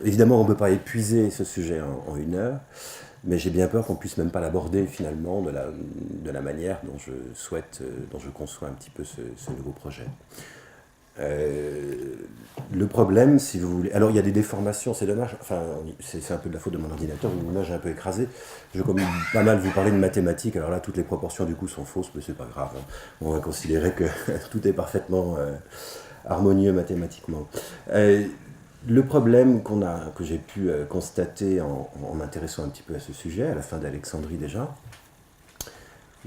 évidemment, on ne peut pas épuiser ce sujet en une heure, mais j'ai bien peur qu'on puisse même pas l'aborder finalement de la manière dont je souhaite, dont je conçois un petit peu ce nouveau projet. Le problème, si vous voulez... Alors, il y a des déformations, c'est dommage. Enfin, c'est un peu de la faute de mon ordinateur, l'image est un peu écrasée. Je vais comme pas mal vous parler de mathématiques. Alors là, toutes les proportions, du coup, sont fausses, mais c'est pas grave, hein. On va considérer que tout est parfaitement harmonieux mathématiquement. Le problème que j'ai pu constater en m'intéressant un petit peu à ce sujet, à la fin d'Alexandrie déjà,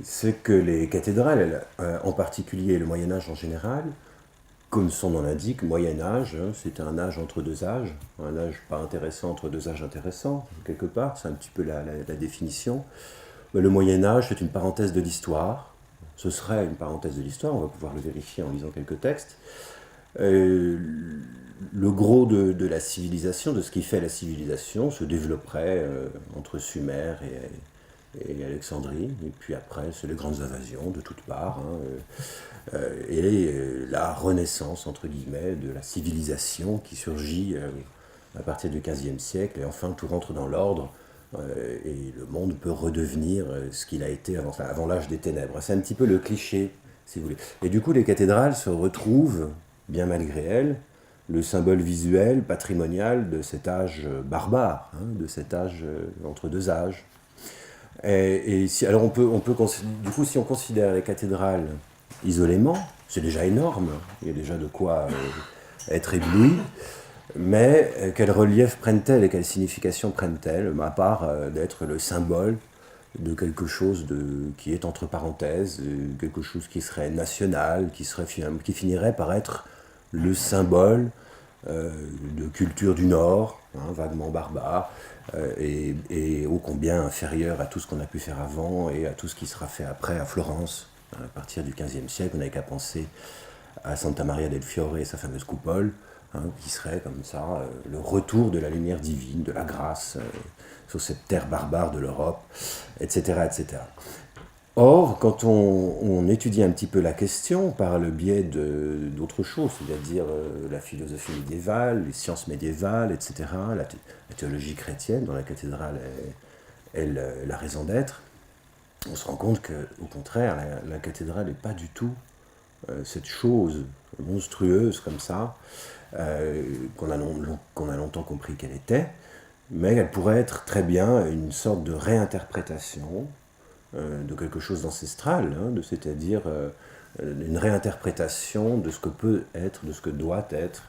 c'est que les cathédrales, en particulier le Moyen-Âge en général, comme son nom l'indique, Moyen-Âge, hein, c'est un âge entre deux âges, un âge pas intéressant entre deux âges intéressants, quelque part, c'est un petit peu la définition. Mais le Moyen-Âge, c'est une parenthèse de l'histoire, ce serait une parenthèse de l'histoire, on va pouvoir le vérifier en lisant quelques textes. Le gros de la civilisation, de ce qui fait la civilisation, se développerait entre Sumer et Alexandrie, et puis après, c'est les grandes invasions de toutes parts, hein, et la renaissance, entre guillemets, de la civilisation qui surgit à partir du XVe siècle, et enfin tout rentre dans l'ordre, et le monde peut redevenir ce qu'il a été avant l'âge des ténèbres. C'est un petit peu le cliché, si vous voulez. Et du coup, les cathédrales se retrouvent, bien malgré elles, le symbole visuel, patrimonial de cet âge barbare, hein, de cet âge entre deux âges. Alors du coup, si on considère les cathédrales isolément, c'est déjà énorme, il y a déjà de quoi être ébloui, mais quel relief prennent-elles et quelle signification prennent-elles, à part d'être le symbole de quelque chose qui est entre parenthèses, quelque chose qui serait national, qui finirait par être le symbole de culture du Nord, hein, vaguement barbare, et ô combien inférieur à tout ce qu'on a pu faire avant et à tout ce qui sera fait après à Florence. À partir du XVe siècle, on n'avait qu'à penser à Santa Maria del Fiore et sa fameuse coupole, hein, qui serait comme ça le retour de la lumière divine, de la grâce sur cette terre barbare de l'Europe, etc., etc. Or, quand on étudie un petit peu la question par le biais d'autres choses, c'est-à-dire la philosophie médiévale, les sciences médiévales, etc., la théologie chrétienne, dont la cathédrale est la raison d'être, on se rend compte qu'au contraire, la cathédrale n'est pas du tout cette chose monstrueuse comme ça, qu'on a longtemps compris qu'elle était, mais elle pourrait être très bien une sorte de réinterprétation de quelque chose d'ancestral, hein, c'est-à-dire une réinterprétation de ce que peut être, de ce que doit être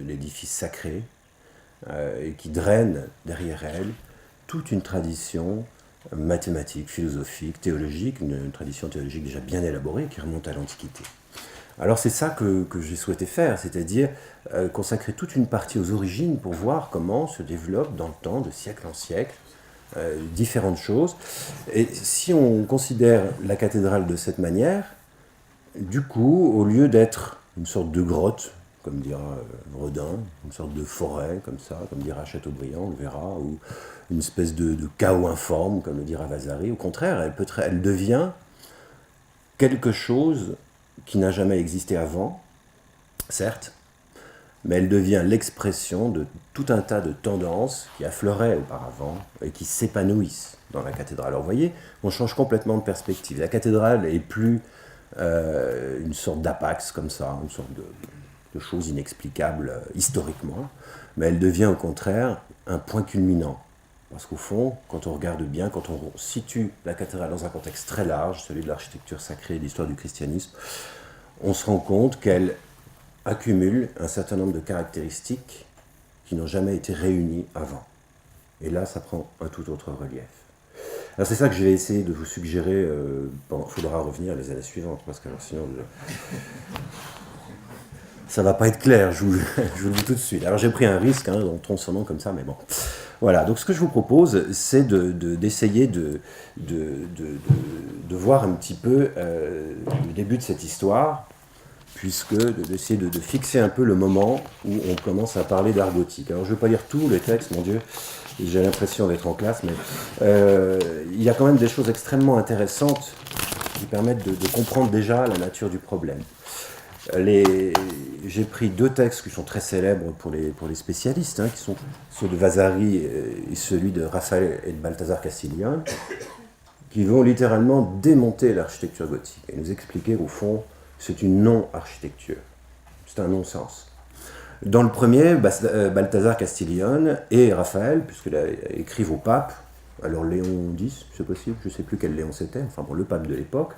l'édifice sacré, et qui draine derrière elle toute une tradition mathématique, philosophique, théologique, une tradition théologique déjà bien élaborée qui remonte à l'Antiquité. Alors c'est ça que j'ai souhaité faire, c'est-à-dire consacrer toute une partie aux origines pour voir comment se développe dans le temps, de siècle en siècle, différentes choses. Et si on considère la cathédrale de cette manière, du coup, au lieu d'être une sorte de grotte, comme dira Rodin, une sorte de forêt, comme ça, comme dira Chateaubriand, on le verra, ou une espèce de chaos informe, comme le dira Vasari, au contraire, elle devient quelque chose qui n'a jamais existé avant, certes, mais elle devient l'expression de tout un tas de tendances qui affleuraient auparavant et qui s'épanouissent dans la cathédrale. Alors vous voyez, on change complètement de perspective. La cathédrale est plus une sorte d'apax comme ça, une sorte de chose inexplicable historiquement, mais elle devient au contraire un point culminant. Parce qu'au fond, quand on regarde bien, quand on situe la cathédrale dans un contexte très large, celui de l'architecture sacrée et de l'histoire du christianisme, on se rend compte qu'elle accumule un certain nombre de caractéristiques qui n'ont jamais été réunies avant. Et là, ça prend un tout autre relief. Alors c'est ça que je vais essayer de vous suggérer. Il faudra revenir les années suivantes, parce que sinon, ça va pas être clair, je vous le dis tout de suite. Alors j'ai pris un risque, hein, en tronçonnant comme ça, mais bon. Voilà, donc ce que je vous propose, c'est d'essayer de voir un petit peu le début de cette histoire, puisque d'essayer de fixer un peu le moment où on commence à parler d'art gothique. Alors je ne vais pas lire tous les textes, mon Dieu, j'ai l'impression d'être en classe, mais il y a quand même des choses extrêmement intéressantes qui permettent de comprendre déjà la nature du problème. J'ai pris deux textes qui sont très célèbres pour les spécialistes, hein, qui sont ceux de Vasari et celui de Raphaël et de Balthazar Castiglione, qui vont littéralement démonter l'architecture gothique et nous expliquer qu'au fond, c'est une non-architecture. C'est un non-sens. Dans le premier, Balthazar Castiglione et Raphaël, puisqu'ils écrivent au pape, alors Léon X, c'est possible, je ne sais plus quel Léon c'était, enfin bon, le pape de l'époque,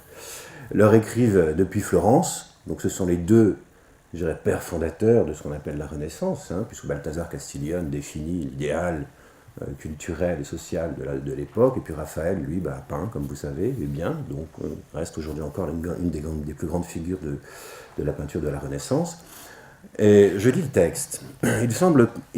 leur écrivent depuis Florence, donc ce sont les deux, je dirais, pères fondateurs de ce qu'on appelle la Renaissance, hein, puisque Balthazar Castiglione définit l'idéal culturel et social de l'époque, et puis Raphaël, lui, peint, comme vous savez, et bien, donc reste aujourd'hui encore une des plus grandes figures de la peinture de la Renaissance. Et je lis le texte. Il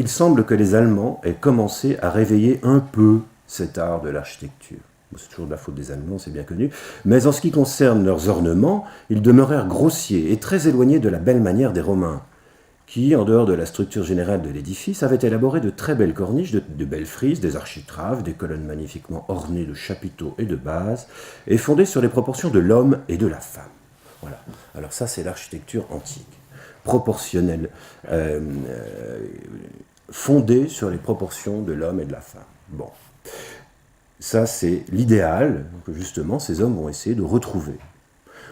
semble que les Allemands aient commencé à réveiller un peu cet art de l'architecture. C'est toujours de la faute des Allemands, c'est bien connu. Mais en ce qui concerne leurs ornements, ils demeurèrent grossiers et très éloignés de la belle manière des Romains, qui, en dehors de la structure générale de l'édifice, avaient élaboré de très belles corniches, de belles frises, des architraves, des colonnes magnifiquement ornées de chapiteaux et de bases, et fondées sur les proportions de l'homme et de la femme. Voilà. Alors ça, c'est l'architecture antique, proportionnelle, fondée sur les proportions de l'homme et de la femme. Bon. Ça, c'est l'idéal que, justement, ces hommes vont essayer de retrouver.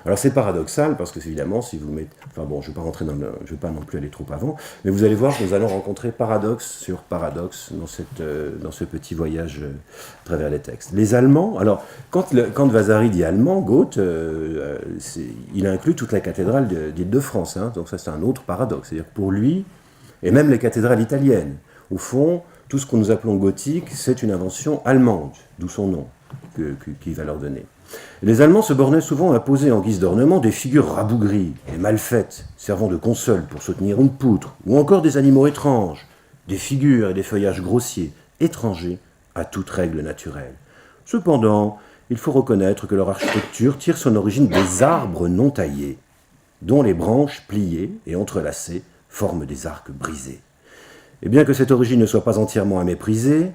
Alors, c'est paradoxal, parce que, évidemment, si vous mettez... Enfin bon, je ne vais pas rentrer je ne vais pas non plus aller trop avant, mais vous allez voir que nous allons rencontrer paradoxe sur paradoxe dans ce petit voyage à travers les textes. Les Allemands... Alors, quand Vasari dit allemand, Goethe, il inclut toute la cathédrale d'Île-de-France, hein, donc ça, c'est un autre paradoxe. C'est-à-dire que pour lui, et même les cathédrales italiennes, au fond... Tout ce que nous appelons gothique, c'est une invention allemande, d'où son nom qu'il va leur donner. Les Allemands se bornaient souvent à poser en guise d'ornement des figures rabougries et mal faites, servant de console pour soutenir une poutre, ou encore des animaux étranges, des figures et des feuillages grossiers, étrangers à toute règle naturelle. Cependant, il faut reconnaître que leur architecture tire son origine des arbres non taillés, dont les branches pliées et entrelacées forment des arcs brisés. Et bien que cette origine ne soit pas entièrement à mépriser,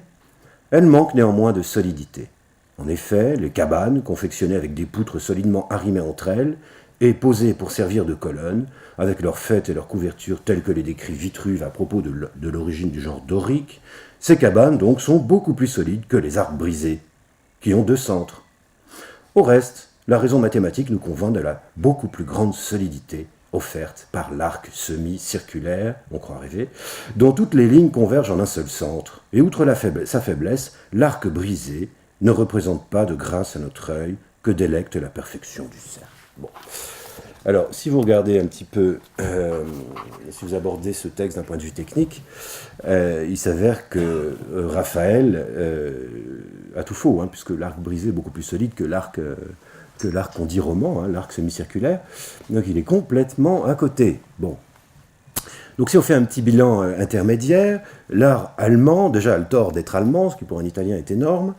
elle manque néanmoins de solidité. En effet, les cabanes, confectionnées avec des poutres solidement arrimées entre elles et posées pour servir de colonnes, avec leurs faîtes et leurs couvertures telles que les décrit Vitruve à propos de l'origine du genre dorique, ces cabanes donc sont beaucoup plus solides que les arcs brisés, qui ont deux centres. Au reste, la raison mathématique nous convainc de la beaucoup plus grande solidité offerte par l'arc semi-circulaire, on croit rêver, dont toutes les lignes convergent en un seul centre. Et outre sa faiblesse, l'arc brisé ne représente pas de grâce à notre œil que délecte la perfection du cercle. Bon. Alors, si vous regardez un petit peu, si vous abordez ce texte d'un point de vue technique, il s'avère que Raphaël a tout faux, hein, puisque l'arc brisé est beaucoup plus solide que l'arc qu'on dit roman, hein, l'arc semi-circulaire. Donc il est complètement à côté. Bon. Donc si on fait un petit bilan intermédiaire, l'art allemand, déjà a le tort d'être allemand, ce qui pour un Italien est énorme,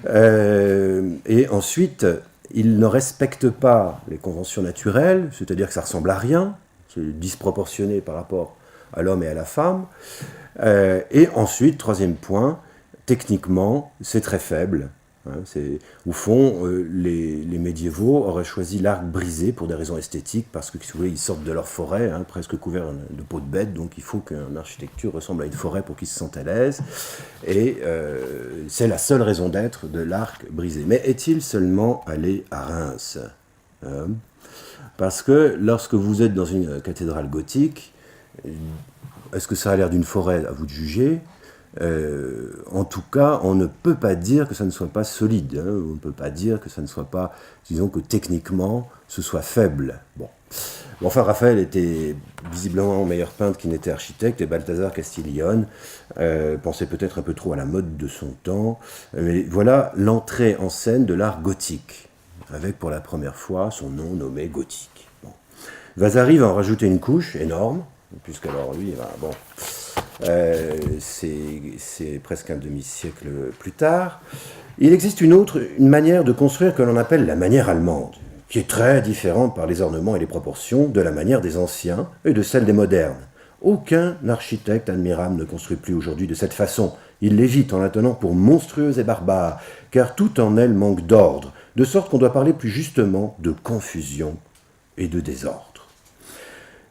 et ensuite il ne respecte pas les conventions naturelles, c'est-à-dire que ça ressemble à rien, c'est disproportionné par rapport à l'homme et à la femme, et ensuite, troisième point, techniquement, c'est très faible. Hein, au fond, les médiévaux auraient choisi l'arc brisé pour des raisons esthétiques, parce que si vous voulez, ils sortent de leur forêt, hein, presque couverts de peau de bête, donc il faut qu'une architecture ressemble à une forêt pour qu'ils se sentent à l'aise. Et c'est la seule raison d'être de l'arc brisé. Mais est-il seulement allé à Reims, hein? Parce que lorsque vous êtes dans une cathédrale gothique, est-ce que ça a l'air d'une forêt? À vous de juger. En tout cas, on ne peut pas dire que ça ne soit pas solide. Hein. On ne peut pas dire que ça ne soit pas, disons que techniquement, ce soit faible. Bon. Enfin, Raphaël était visiblement meilleur peintre qu'il n'était architecte, et Balthazar Castiglione pensait peut-être un peu trop à la mode de son temps. Mais voilà l'entrée en scène de l'art gothique, avec pour la première fois son nom nommé gothique. Bon. Vasari va en rajouter une couche énorme, puisqu'alors lui, bon... c'est presque un demi-siècle plus tard. Il existe une manière de construire que l'on appelle la manière allemande, qui est très différente par les ornements et les proportions de la manière des anciens et de celle des modernes. Aucun architecte admirable ne construit plus aujourd'hui de cette façon. Il l'évite en la tenant pour monstrueuse et barbare, car tout en elle manque d'ordre, de sorte qu'on doit parler plus justement de confusion et de désordre.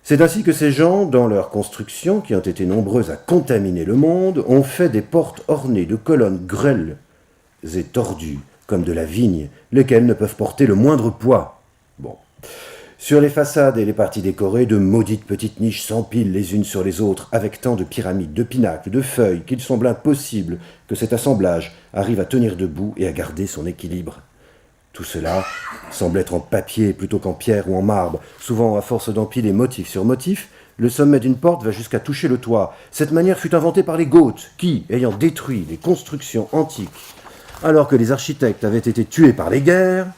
C'est ainsi que ces gens, dans leurs constructions, qui ont été nombreuses à contaminer le monde, ont fait des portes ornées de colonnes grêles et tordues, comme de la vigne, lesquelles ne peuvent porter le moindre poids. Bon. Sur les façades et les parties décorées, de maudites petites niches s'empilent les unes sur les autres, avec tant de pyramides, de pinacles, de feuilles, qu'il semble impossible que cet assemblage arrive à tenir debout et à garder son équilibre. Tout cela semble être en papier plutôt qu'en pierre ou en marbre. Souvent, à force d'empiler motif sur motif, le sommet d'une porte va jusqu'à toucher le toit. Cette manière fut inventée par les Goths, qui, ayant détruit les constructions antiques, alors que les architectes avaient été tués par les guerres,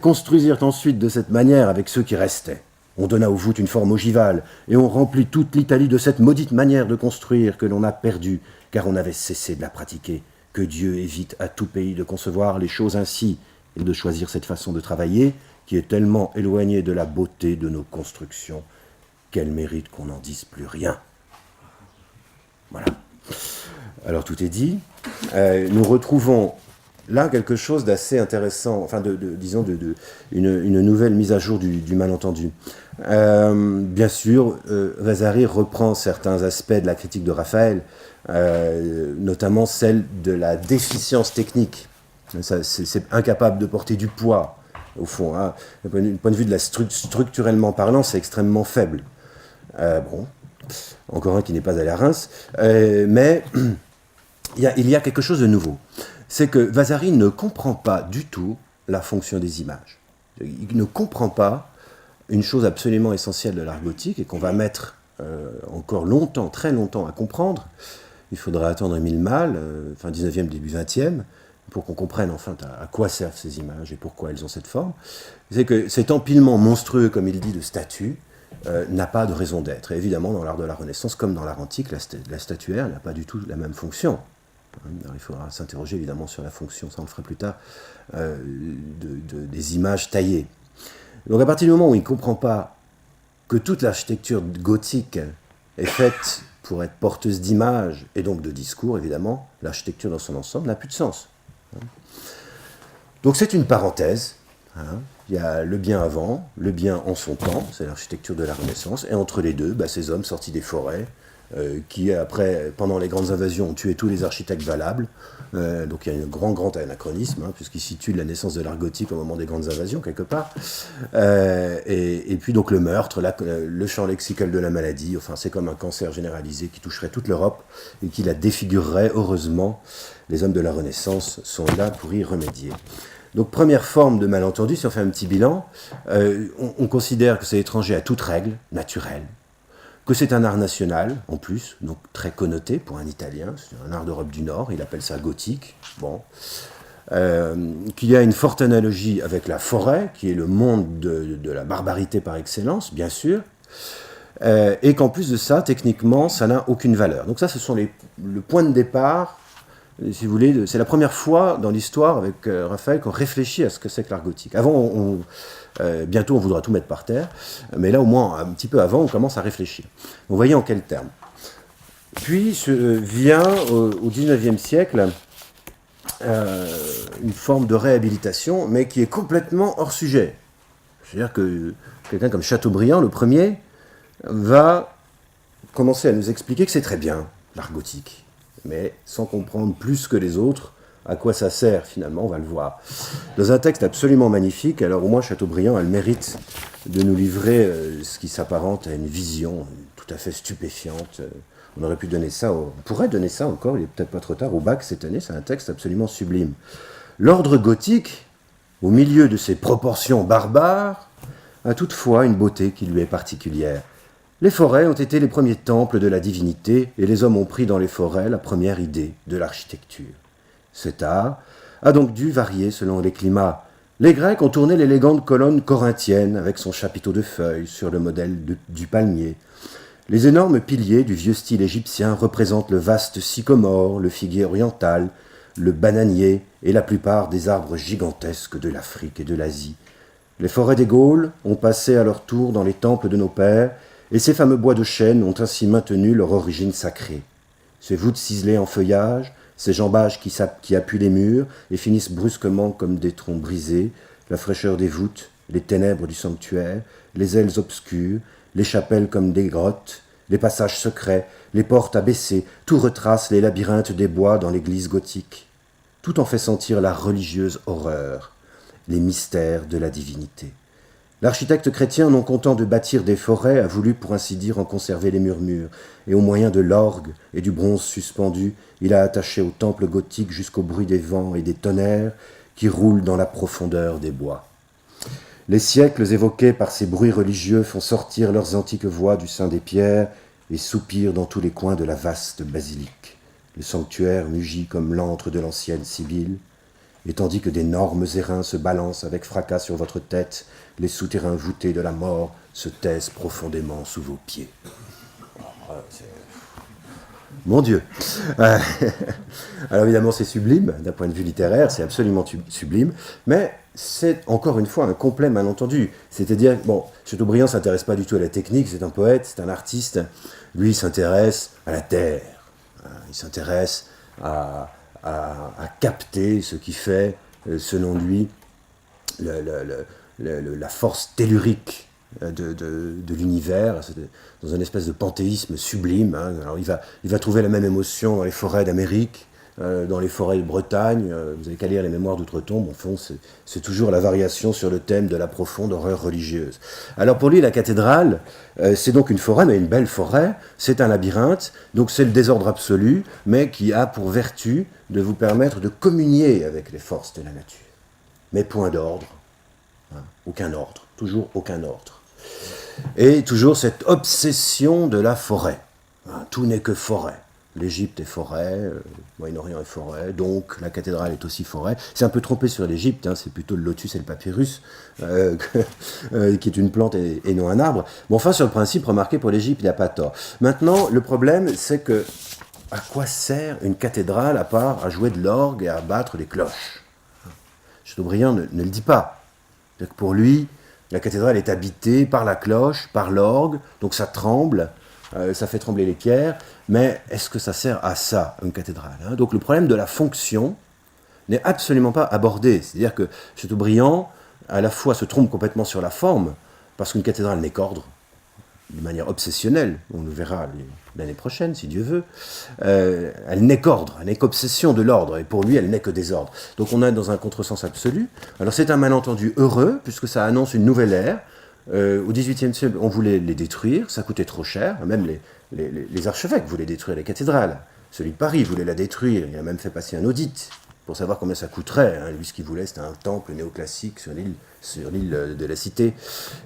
construisirent ensuite de cette manière avec ceux qui restaient. On donna aux voûtes une forme ogivale, et on remplit toute l'Italie de cette maudite manière de construire que l'on a perdue, car on avait cessé de la pratiquer. Que Dieu évite à tout pays de concevoir les choses ainsi, et de choisir cette façon de travailler qui est tellement éloignée de la beauté de nos constructions qu'elle mérite qu'on n'en dise plus rien. Voilà. Alors tout est dit. Nous retrouvons là quelque chose d'assez intéressant, enfin une nouvelle mise à jour du malentendu. Bien sûr, Vasari reprend certains aspects de la critique de Raphaël, notamment celle de la déficience technique. C'est incapable de porter du poids, au fond. Hein. Du point de vue de la structurellement parlant, c'est extrêmement faible. Bon, encore un qui n'est pas allé à Reims. Mais il y a quelque chose de nouveau. C'est que Vasari ne comprend pas du tout la fonction des images. Il ne comprend pas une chose absolument essentielle de l'art gothique et qu'on va mettre encore longtemps, très longtemps à comprendre. Il faudra attendre Émile Malle, fin 19e, début 20e, pour qu'on comprenne enfin à quoi servent ces images et pourquoi elles ont cette forme. C'est que cet empilement monstrueux, comme il dit, de statues, n'a pas de raison d'être. Et évidemment, dans l'art de la Renaissance, comme dans l'art antique, la statuaire n'a pas du tout la même fonction. Alors, il faudra s'interroger évidemment sur la fonction, ça on le fera plus tard, des images taillées. Donc à partir du moment où il ne comprend pas que toute l'architecture gothique est faite pour être porteuse d'images et donc de discours, évidemment, l'architecture dans son ensemble n'a plus de sens. Donc c'est une parenthèse. Il y a le bien avant, le bien en son temps, c'est l'architecture de la Renaissance, et entre les deux, ces hommes sortis des forêts, qui après, pendant les grandes invasions, ont tué tous les architectes valables. Donc il y a un grand anachronisme, puisqu'il situe la naissance de l'art gothique au moment des grandes invasions, quelque part. Et puis donc le meurtre, le champ lexical de la maladie, enfin c'est comme un cancer généralisé qui toucherait toute l'Europe et qui la défigurerait. Heureusement, les hommes de la Renaissance sont là pour y remédier. Donc première forme de malentendu, si on fait un petit bilan, on considère que c'est étranger à toute règle naturelle, que c'est un art national, en plus, donc très connoté pour un Italien, c'est un art d'Europe du Nord, il appelle ça gothique, bon. Qu'il y a une forte analogie avec la forêt, qui est le monde de la barbarité par excellence, bien sûr, et qu'en plus de ça, techniquement, ça n'a aucune valeur. Donc ça, ce sont le point de départ, si vous voulez, c'est la première fois dans l'histoire avec Raphaël qu'on réfléchit à ce que c'est que l'art gothique. Avant, bientôt on voudra tout mettre par terre, mais là au moins un petit peu avant on commence à réfléchir. Vous voyez en quels termes. Puis vient au XIXe siècle une forme de réhabilitation, mais qui est complètement hors sujet. C'est-à-dire que quelqu'un comme Chateaubriand, le premier, va commencer à nous expliquer que c'est très bien l'art gothique, mais sans comprendre plus que les autres à quoi ça sert finalement, on va le voir. Dans un texte absolument magnifique, alors au moins Chateaubriand a le mérite de nous livrer ce qui s'apparente à une vision tout à fait stupéfiante. On aurait pu donner ça, on pourrait donner ça encore, il n'est peut-être pas trop tard, au bac cette année, c'est un texte absolument sublime. L'ordre gothique, au milieu de ses proportions barbares, a toutefois une beauté qui lui est particulière. Les forêts ont été les premiers temples de la divinité, et les hommes ont pris dans les forêts la première idée de l'architecture. Cet art a donc dû varier selon les climats. Les Grecs ont tourné l'élégante colonne corinthienne avec son chapiteau de feuilles sur le modèle du palmier. Les énormes piliers du vieux style égyptien représentent le vaste sycomore, le figuier oriental, le bananier et la plupart des arbres gigantesques de l'Afrique et de l'Asie. Les forêts des Gaules ont passé à leur tour dans les temples de nos pères, et ces fameux bois de chêne ont ainsi maintenu leur origine sacrée. Ces voûtes ciselées en feuillage, ces jambages qui appuient les murs et finissent brusquement comme des troncs brisés, la fraîcheur des voûtes, les ténèbres du sanctuaire, les ailes obscures, les chapelles comme des grottes, les passages secrets, les portes abaissées, tout retrace les labyrinthes des bois dans l'église gothique. Tout en fait sentir la religieuse horreur, les mystères de la divinité. L'architecte chrétien, non content de bâtir des forêts, a voulu pour ainsi dire en conserver les murmures, et au moyen de l'orgue et du bronze suspendu, il a attaché au temple gothique jusqu'au bruit des vents et des tonnerres qui roulent dans la profondeur des bois. Les siècles évoqués par ces bruits religieux font sortir leurs antiques voix du sein des pierres et soupirent dans tous les coins de la vaste basilique. Le sanctuaire mugit comme l'antre de l'ancienne Sibylle, et tandis que d'énormes airains se balancent avec fracas sur votre tête, les souterrains voûtés de la mort se taisent profondément sous vos pieds. Mon Dieu. Alors évidemment c'est sublime, d'un point de vue littéraire, c'est absolument sublime, mais c'est encore une fois un complet malentendu. C'est-à-dire, bon, Chateaubriand ne s'intéresse pas du tout à la technique, c'est un poète, c'est un artiste, lui il s'intéresse à la terre, il s'intéresse à capter ce qui fait, selon lui, la force tellurique de l'univers, dans une espèce de panthéisme sublime. Hein. Alors il va trouver la même émotion dans les forêts d'Amérique, dans les forêts de Bretagne. Vous avez qu'à lire les mémoires d'outre-tombe. En fond, c'est toujours la variation sur le thème de la profonde horreur religieuse. Alors pour lui, la cathédrale, c'est donc une forêt, mais une belle forêt. C'est un labyrinthe, donc c'est le désordre absolu, mais qui a pour vertu de vous permettre de communier avec les forces de la nature. Mais point d'ordre, hein, aucun ordre, toujours aucun ordre. Et toujours cette obsession de la forêt. Hein, tout n'est que forêt. L'Égypte est forêt, le Moyen-Orient est forêt, donc la cathédrale est aussi forêt. C'est un peu trompé sur l'Égypte, hein, c'est plutôt le lotus et le papyrus, qui est une plante et non un arbre. Bon, enfin, sur le principe, remarquez, pour l'Égypte, il n'y a pas tort. Maintenant, le problème, c'est que à quoi sert une cathédrale à part à jouer de l'orgue et à battre des cloches? Chateaubriand ne le dit pas. C'est-à-dire que pour lui, la cathédrale est habitée par la cloche, par l'orgue, donc ça tremble, ça fait trembler les pierres, mais est-ce que ça sert à ça, une cathédrale, hein? Donc le problème de la fonction n'est absolument pas abordé. C'est-à-dire que Chateaubriand, à la fois, se trompe complètement sur la forme, parce qu'une cathédrale n'est qu'ordre, de manière obsessionnelle, on le verra l'année prochaine, si Dieu veut, elle n'est qu'ordre, elle n'est qu'obsession de l'ordre, et pour lui, elle n'est que désordre. Donc on est dans un contresens absolu. Alors c'est un malentendu heureux, puisque ça annonce une nouvelle ère. Au XVIIIe siècle, on voulait les détruire, ça coûtait trop cher, même les archevêques voulaient détruire les cathédrales. Celui de Paris voulait la détruire, il a même fait passer un audit pour savoir combien ça coûterait. Hein. Lui, ce qu'il voulait, c'était un temple néoclassique sur l'île de la Cité.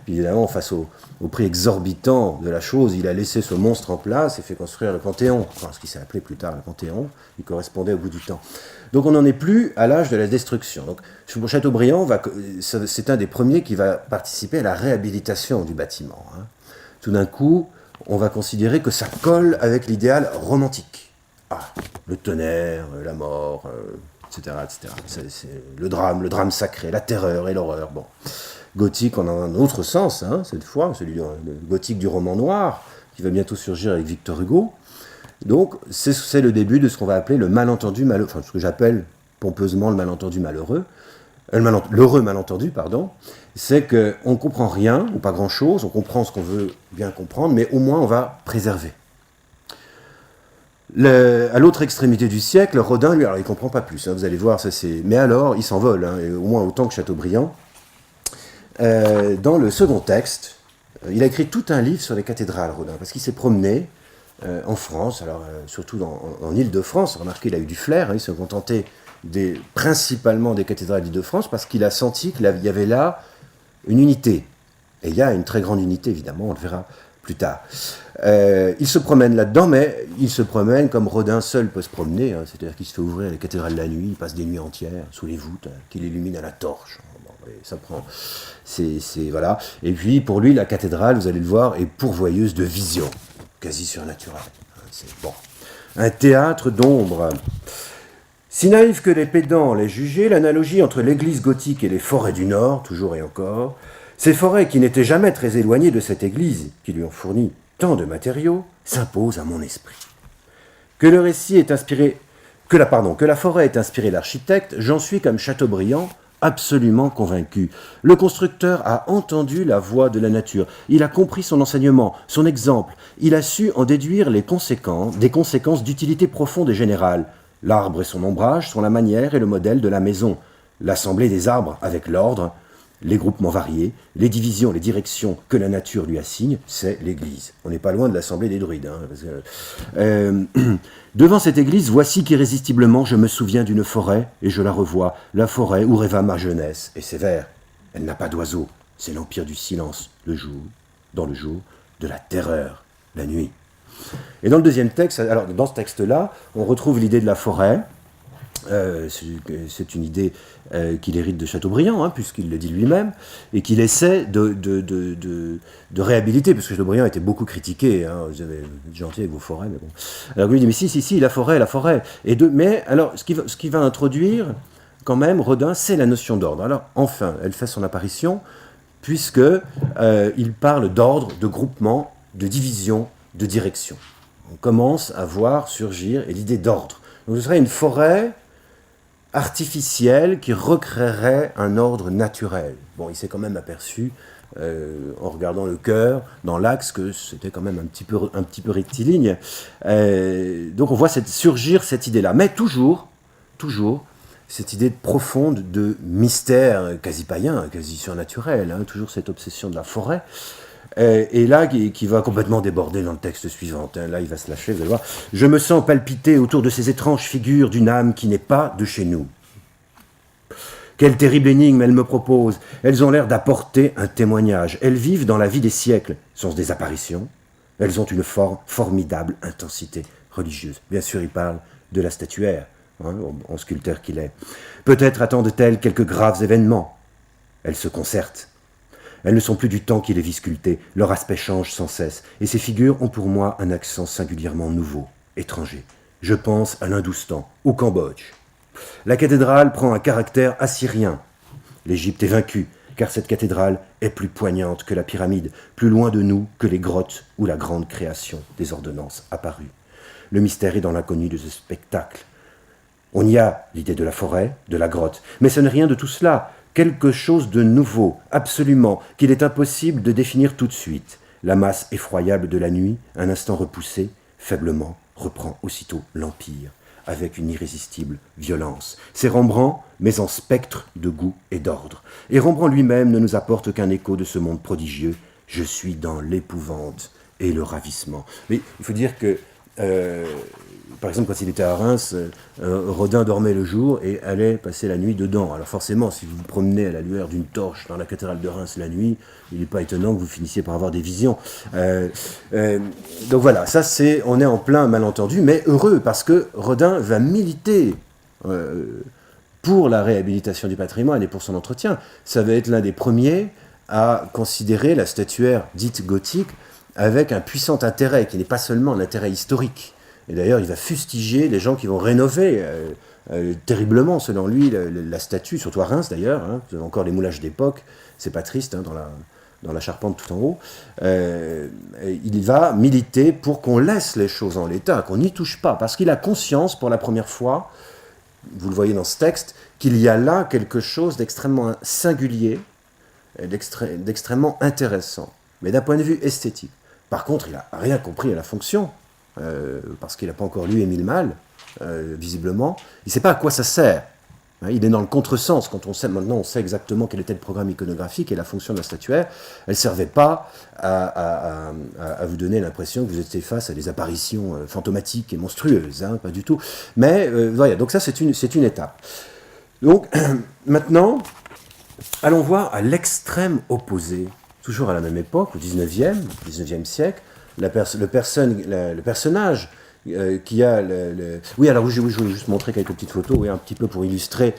Puis évidemment, face au prix exorbitant de la chose, il a laissé ce monstre en place et fait construire le Panthéon. Enfin, ce qui s'est appelé plus tard le Panthéon, il correspondait au bout du temps. Donc on n'en est plus à l'âge de la destruction. Donc Chateaubriand, c'est un des premiers qui va participer à la réhabilitation du bâtiment. Hein. Tout d'un coup, on va considérer que ça colle avec l'idéal romantique. Ah, le tonnerre, la mort, etc. etc. C'est le drame sacré, la terreur et l'horreur. Bon. Gothique en a un autre sens, hein, cette fois, celui le gothique du roman noir, qui va bientôt surgir avec Victor Hugo. Donc, c'est le début de ce qu'on va appeler le malentendu malheureux, enfin, ce que j'appelle pompeusement le malentendu malheureux, l'heureux malentendu, pardon, c'est qu'on ne comprend rien, ou pas grand-chose, on comprend ce qu'on veut bien comprendre, mais au moins on va préserver. À l'autre extrémité du siècle, Rodin, lui, alors il ne comprend pas plus, hein, vous allez voir, mais alors il s'envole, hein, au moins autant que Chateaubriand. Dans le second texte, il a écrit tout un livre sur les cathédrales, Rodin, parce qu'il s'est promené en France, alors surtout en Île-de-France. Remarquez, il a eu du flair, hein, il se contentait principalement des cathédrales d'Île-de-France, parce qu'il a senti qu'il y avait là une unité. Et il y a une très grande unité, évidemment, on le verra plus tard. Il se promène là-dedans, mais il se promène comme Rodin seul peut se promener, hein, c'est-à-dire qu'il se fait ouvrir les cathédrales la nuit, il passe des nuits entières sous les voûtes, hein, qu'il illumine à la torche. Bon, ça prend... voilà. Et puis, pour lui, la cathédrale, vous allez le voir, est pourvoyeuse de visions, quasi surnaturelles. C'est bon. Un théâtre d'ombre. Si naïf que les pédants l'aient jugé, l'analogie entre l'église gothique et les forêts du Nord, toujours et encore, ces forêts qui n'étaient jamais très éloignées de cette église, qui lui ont fourni tant de matériaux, s'imposent à mon esprit. Que la forêt ait inspiré l'architecte, j'en suis comme Chateaubriand absolument convaincu. Le constructeur a entendu la voix de la nature. Il a compris son enseignement, son exemple. Il a su en déduire des conséquences d'utilité profonde et générale. L'arbre et son ombrage sont la manière et le modèle de la maison. L'assemblée des arbres avec l'ordre, les groupements variés, les divisions, les directions que la nature lui assigne, c'est l'Église. On n'est pas loin de l'assemblée des druides. Devant cette église, voici qu'irrésistiblement je me souviens d'une forêt, et je la revois, la forêt où rêva ma jeunesse, et sévère. Elle n'a pas d'oiseaux, c'est l'empire du silence, le jour, dans le jour, de la terreur, la nuit. Et dans le deuxième texte, alors dans ce texte-là, on retrouve l'idée de la forêt. C'est une idée qu'il hérite de Chateaubriand, puisqu'il le dit lui-même, et qu'il essaie de réhabiliter, parce que Chateaubriand était beaucoup critiqué, vous avez gentil avec vos forêts, mais bon. Alors lui il dit, mais si, la forêt. Mais alors, ce qui va introduire, quand même, Rodin, c'est la notion d'ordre. Alors, enfin, elle fait son apparition, puisque il parle d'ordre, de groupement, de division, de direction. On commence à voir surgir l'idée d'ordre. Donc ce serait une forêt artificielle qui recréerait un ordre naturel. Bon, il s'est quand même aperçu, en regardant le cœur, dans l'axe, que c'était quand même un petit peu rectiligne. Donc on voit surgir cette idée-là. Mais toujours, cette idée profonde de mystère quasi païen, quasi surnaturel, toujours cette obsession de la forêt. Et là, qui va complètement déborder dans le texte suivant. Là, il va se lâcher, vous allez voir. « Je me sens palpiter autour de ces étranges figures d'une âme qui n'est pas de chez nous. Quelle terrible énigme elles me proposent. Elles ont l'air d'apporter un témoignage. Elles vivent dans la vie des siècles. Sont-ce des apparitions? Elles ont une formidable intensité religieuse. » Bien sûr, il parle de la statuaire, en sculpteur qu'il est. « Peut-être attendent-elles quelques graves événements. Elles se concertent. Elles ne sont plus du temps qui les vit sculpter, leur aspect change sans cesse, et ces figures ont pour moi un accent singulièrement nouveau, étranger. Je pense à l'Hindoustan, au Cambodge. La cathédrale prend un caractère assyrien. L'Égypte est vaincue, car cette cathédrale est plus poignante que la pyramide, plus loin de nous que les grottes ou la grande création des ordonnances apparues. Le mystère est dans l'inconnu de ce spectacle. On y a l'idée de la forêt, de la grotte, mais ce n'est rien de tout cela. Quelque chose de nouveau, absolument, qu'il est impossible de définir tout de suite. La masse effroyable de la nuit, un instant repoussée, faiblement, reprend aussitôt l'empire, avec une irrésistible violence. C'est Rembrandt, mais en spectre de goût et d'ordre. Et Rembrandt lui-même ne nous apporte qu'un écho de ce monde prodigieux. Je suis dans l'épouvante et le ravissement. Mais il faut dire que par exemple, quand il était à Reims, Rodin dormait le jour et allait passer la nuit dedans. Alors forcément, si vous vous promenez à la lueur d'une torche dans la cathédrale de Reims la nuit, il n'est pas étonnant que vous finissiez par avoir des visions. Donc voilà, on est en plein malentendu, mais heureux, parce que Rodin va militer pour la réhabilitation du patrimoine et pour son entretien. Ça va être l'un des premiers à considérer la statuaire dite gothique avec un puissant intérêt, qui n'est pas seulement un intérêt historique. Et d'ailleurs, il va fustiger les gens qui vont rénover terriblement, selon lui, la statue, surtout à Reims d'ailleurs. Vous avez encore les moulages d'époque, c'est pas triste, dans la charpente tout en haut. Il va militer pour qu'on laisse les choses en l'état, qu'on n'y touche pas, parce qu'il a conscience, pour la première fois, vous le voyez dans ce texte, qu'il y a là quelque chose d'extrêmement singulier, d'extrêmement intéressant, mais d'un point de vue esthétique. Par contre, il n'a rien compris à la fonction, parce qu'il n'a pas encore lu Émile Malle, visiblement. Il ne sait pas à quoi ça sert. Il est dans le contresens. Maintenant, on sait exactement quel était le programme iconographique et la fonction de la statuaire. Elle ne servait pas à vous donner l'impression que vous étiez face à des apparitions fantomatiques et monstrueuses, pas du tout. Mais voilà, donc ça, c'est une étape. Donc, maintenant, allons voir à l'extrême opposé, toujours à la même époque, au 19e siècle, le personnage qui a Oui, alors je voulais juste montrer quelques petites photos, un petit peu pour illustrer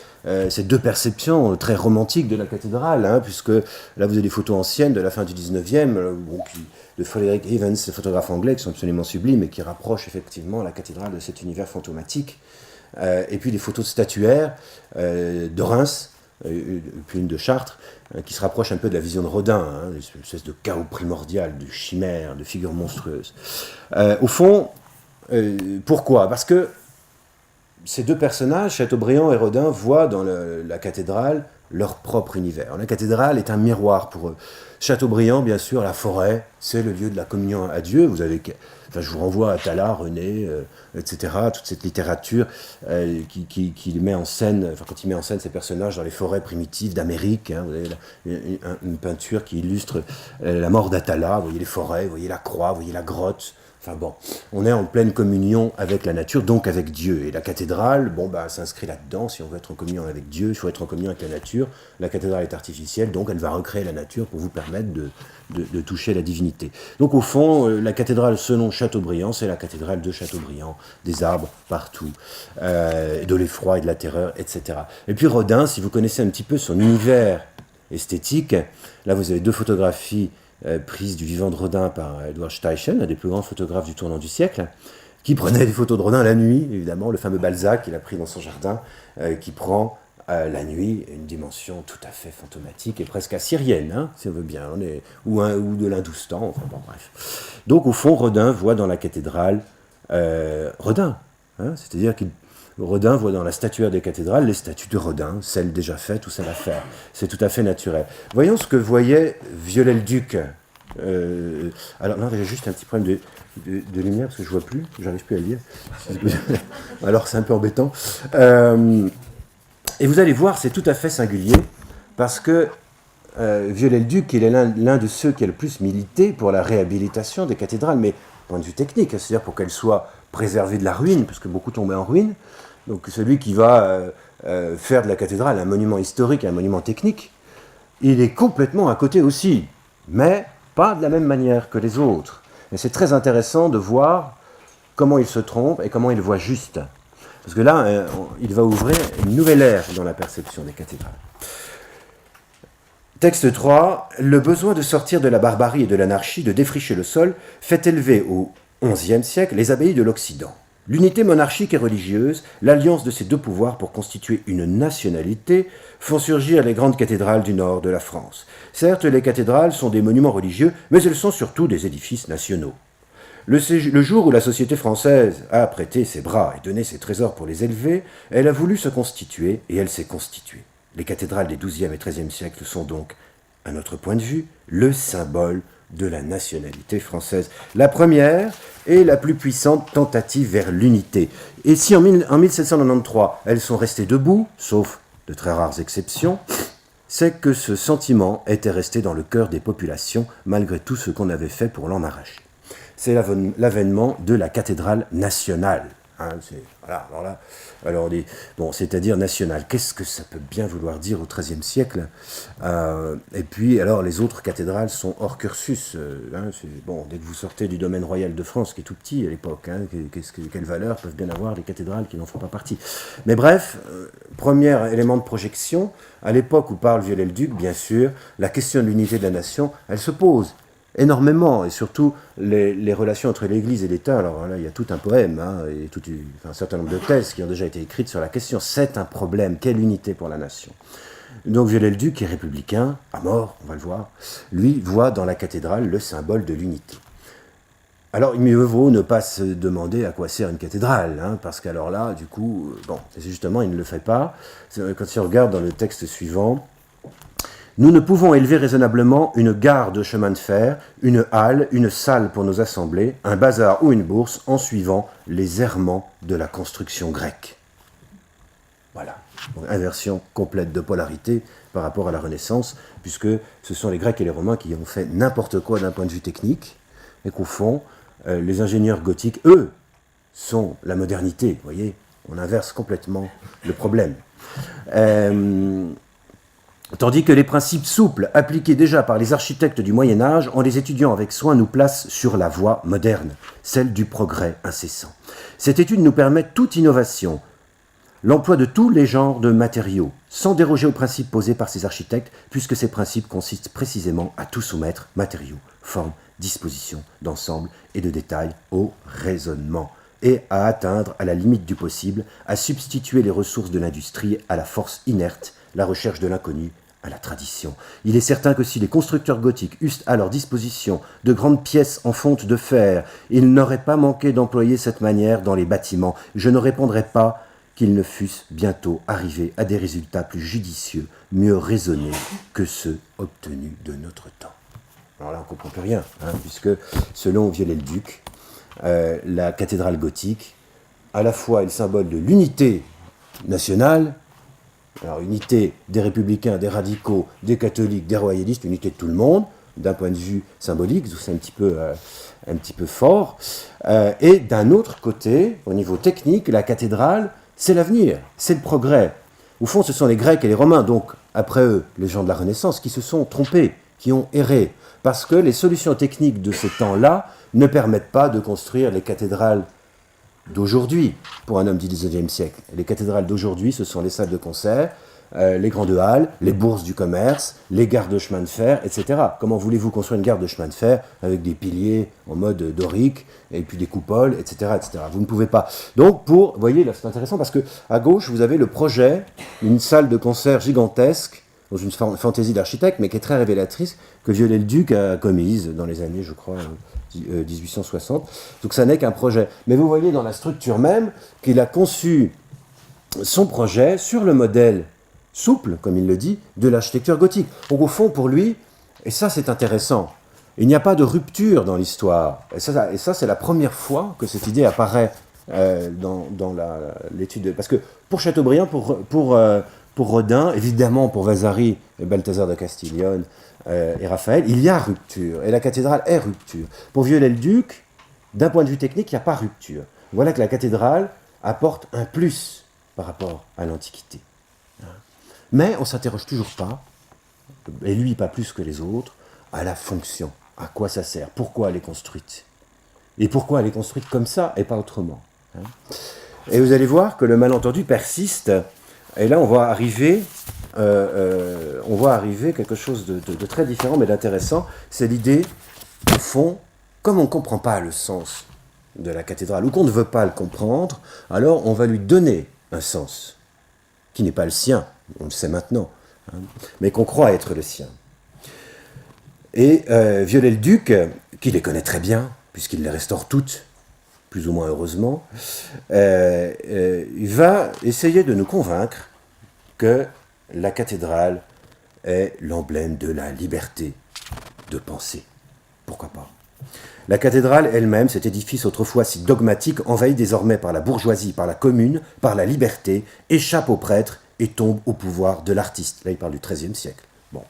ces deux perceptions très romantiques de la cathédrale, puisque là vous avez des photos anciennes de la fin du 19e, de Frederick Evans, le photographe anglais, qui sont absolument sublimes et qui rapprochent effectivement la cathédrale de cet univers fantomatique. Et puis des photos de statuaires de Reims, puis une de Chartres, qui se rapproche un peu de la vision de Rodin, une espèce de chaos primordial, de chimère, de figures monstrueuses. Au fond, pourquoi? Parce que ces deux personnages, Chateaubriand et Rodin, voient dans la cathédrale leur propre univers. La cathédrale est un miroir pour eux. Chateaubriand, bien sûr, la forêt, c'est le lieu de la communion à Dieu. Vous avez, enfin, je vous renvoie à Tala, René, etc., toute cette littérature qui met en scène, enfin, quand il met en scène ces personnages dans les forêts primitives d'Amérique. Vous avez une peinture qui illustre la mort d'Atala, vous voyez les forêts, vous voyez la croix, vous voyez la grotte. Enfin bon, on est en pleine communion avec la nature, donc avec Dieu. Et la cathédrale, bon, bah, s'inscrit là-dedans. Si on veut être en communion avec Dieu, il faut être en communion avec la nature. La cathédrale est artificielle, donc elle va recréer la nature pour vous permettre de toucher la divinité. Donc au fond, la cathédrale selon Chateaubriand, c'est la cathédrale de Chateaubriand. Des arbres partout, de l'effroi et de la terreur, etc. Et puis Rodin, si vous connaissez un petit peu son univers esthétique, là vous avez deux photographies prise du vivant de Rodin par Edward Steichen, un des plus grands photographes du tournant du siècle, qui prenait des photos de Rodin la nuit, évidemment, le fameux Balzac qu'il a pris dans son jardin, qui prend la nuit une dimension tout à fait fantomatique et presque assyrienne, hein, si on veut bien, ou de l'Hindoustan, enfin bon, bref. Donc au fond, Rodin voit dans la cathédrale Rodin, hein, c'est-à-dire qu'il Rodin voit dans la statuaire des cathédrales les statues de Rodin, celles déjà faites ou celles à faire. C'est tout à fait naturel. Voyons ce que voyait Viollet-le-Duc. Alors là, j'ai juste un petit problème de lumière parce que je ne vois plus, j'arrive plus à lire. Alors c'est un peu embêtant. Et vous allez voir, c'est tout à fait singulier parce que Viollet-le-Duc, il est l'un de ceux qui a le plus milité pour la réhabilitation des cathédrales, mais point de vue technique, c'est-à-dire pour qu'elles soient préservées de la ruine, parce que beaucoup tombaient en ruine. Donc celui qui va faire de la cathédrale un monument historique, un monument technique, il est complètement à côté aussi, mais pas de la même manière que les autres. Et c'est très intéressant de voir comment il se trompe et comment il voit juste. Parce que là, il va ouvrir une nouvelle ère dans la perception des cathédrales. Texte 3. Le besoin de sortir de la barbarie et de l'anarchie, de défricher le sol, fait élever au XIe siècle les abbayes de l'Occident. L'unité monarchique et religieuse, l'alliance de ces deux pouvoirs pour constituer une nationalité, font surgir les grandes cathédrales du nord de la France. Certes, les cathédrales sont des monuments religieux, mais elles sont surtout des édifices nationaux. Le jour où la société française a prêté ses bras et donné ses trésors pour les élever, elle a voulu se constituer et elle s'est constituée. Les cathédrales des XIIe et XIIIe siècles sont donc, à notre point de vue, le symbole de la nationalité française. La première et la plus puissante tentative vers l'unité. Et si en 1793, elles sont restées debout, sauf de très rares exceptions, c'est que ce sentiment était resté dans le cœur des populations, malgré tout ce qu'on avait fait pour l'en arracher. C'est l'avènement de la cathédrale nationale. Hein, voilà, alors on dit, bon, c'est-à-dire nationale. Qu'est-ce que ça peut bien vouloir dire au XIIIe siècle Et puis, alors, les autres cathédrales sont hors cursus. Bon, dès que vous sortez du domaine royal de France, qui est tout petit à l'époque, hein, quelle valeur peuvent bien avoir les cathédrales qui n'en font pas partie. Mais bref, premier élément de projection, à l'époque où parle Viollet-le-Duc, bien sûr, la question de l'unité de la nation, elle se pose énormément, et surtout les relations entre l'Église et l'État. Alors là, il y a tout un poème, hein, et un certain nombre de thèses qui ont déjà été écrites sur la question. C'est un problème, quelle unité pour la nation? Donc Viollet-le-Duc, qui est républicain, à mort, on va le voir, lui voit dans la cathédrale le symbole de l'unité. Alors il mieux vaut ne pas se demander à quoi sert une cathédrale, hein, parce qu'alors là, du coup, bon, justement, il ne le fait pas. Quand il regarde dans le texte suivant, nous ne pouvons élever raisonnablement une gare de chemin de fer, une halle, une salle pour nos assemblées, un bazar ou une bourse en suivant les errements de la construction grecque. Voilà, donc, inversion complète de polarité par rapport à la Renaissance, puisque ce sont les Grecs et les Romains qui ont fait n'importe quoi d'un point de vue technique, et qu'au fond, les ingénieurs gothiques, eux, sont la modernité. Vous voyez, on inverse complètement le problème. Tandis que les principes souples appliqués déjà par les architectes du Moyen-Âge, en les étudiant avec soin, nous placent sur la voie moderne, celle du progrès incessant. Cette étude nous permet toute innovation, l'emploi de tous les genres de matériaux, sans déroger aux principes posés par ces architectes, puisque ces principes consistent précisément à tout soumettre, matériaux, formes, dispositions, d'ensemble et de détails, au raisonnement, et à atteindre, à la limite du possible, à substituer les ressources de l'industrie à la force inerte, la recherche de l'inconnu à la tradition. Il est certain que si les constructeurs gothiques eussent à leur disposition de grandes pièces en fonte de fer, ils n'auraient pas manqué d'employer cette manière dans les bâtiments. Je ne répondrai pas qu'ils ne fussent bientôt arrivés à des résultats plus judicieux, mieux raisonnés que ceux obtenus de notre temps. Alors là, on ne comprend plus rien, puisque selon Viollet-le-Duc, la cathédrale gothique, à la fois est le symbole de l'unité nationale, alors unité des républicains, des radicaux, des catholiques, des royalistes, unité de tout le monde, d'un point de vue symbolique, c'est un petit peu fort, et d'un autre côté, au niveau technique, la cathédrale, c'est l'avenir, c'est le progrès. Au fond, ce sont les Grecs et les Romains, donc après eux, les gens de la Renaissance, qui se sont trompés, qui ont erré, parce que les solutions techniques de ce temps-là ne permettent pas de construire les cathédrales d'aujourd'hui, pour un homme du XIXe siècle. Les cathédrales d'aujourd'hui, ce sont les salles de concert, les grandes halles, les bourses du commerce, les gares de chemin de fer, etc. Comment voulez-vous construire une gare de chemin de fer avec des piliers en mode dorique, et puis des coupoles, etc., etc. Vous ne pouvez pas. Donc, vous voyez, là c'est intéressant, parce que à gauche, vous avez le projet d'une salle de concert gigantesque, dans une fantaisie d'architecte, mais qui est très révélatrice, que Viollet-le-Duc a commise dans les années, je crois, 1860. Donc ça n'est qu'un projet. Mais vous voyez dans la structure même qu'il a conçu son projet sur le modèle souple, comme il le dit, de l'architecture gothique. Donc au fond, pour lui, et ça c'est intéressant, il n'y a pas de rupture dans l'histoire. Et ça c'est la première fois que cette idée apparaît dans l'étude. Parce que pour Chateaubriand, pour Rodin, évidemment pour Vasari, et Balthazar de Castiglione et Raphaël, il y a rupture, et la cathédrale est rupture. Pour Viollet-le-Duc, d'un point de vue technique, il n'y a pas rupture. Voilà que la cathédrale apporte un plus par rapport à l'Antiquité. Mais on ne s'interroge toujours pas, et lui pas plus que les autres, à la fonction, à quoi ça sert, pourquoi elle est construite. Et pourquoi elle est construite comme ça et pas autrement. Et vous allez voir que le malentendu persiste. Et là, on va arriver quelque chose de très différent, mais d'intéressant. C'est l'idée, au fond, comme on ne comprend pas le sens de la cathédrale, ou qu'on ne veut pas le comprendre, alors on va lui donner un sens, qui n'est pas le sien, on le sait maintenant, mais qu'on croit être le sien. Et Viollet-le-Duc, qui les connaît très bien, puisqu'il les restaure toutes, plus ou moins heureusement, il va essayer de nous convaincre que la cathédrale est l'emblème de la liberté de penser. Pourquoi pas ? La cathédrale elle-même, cet édifice autrefois si dogmatique, envahi désormais par la bourgeoisie, par la commune, par la liberté, échappe au prêtre et tombe au pouvoir de l'artiste. Là, il parle du XIIIe siècle. Bon.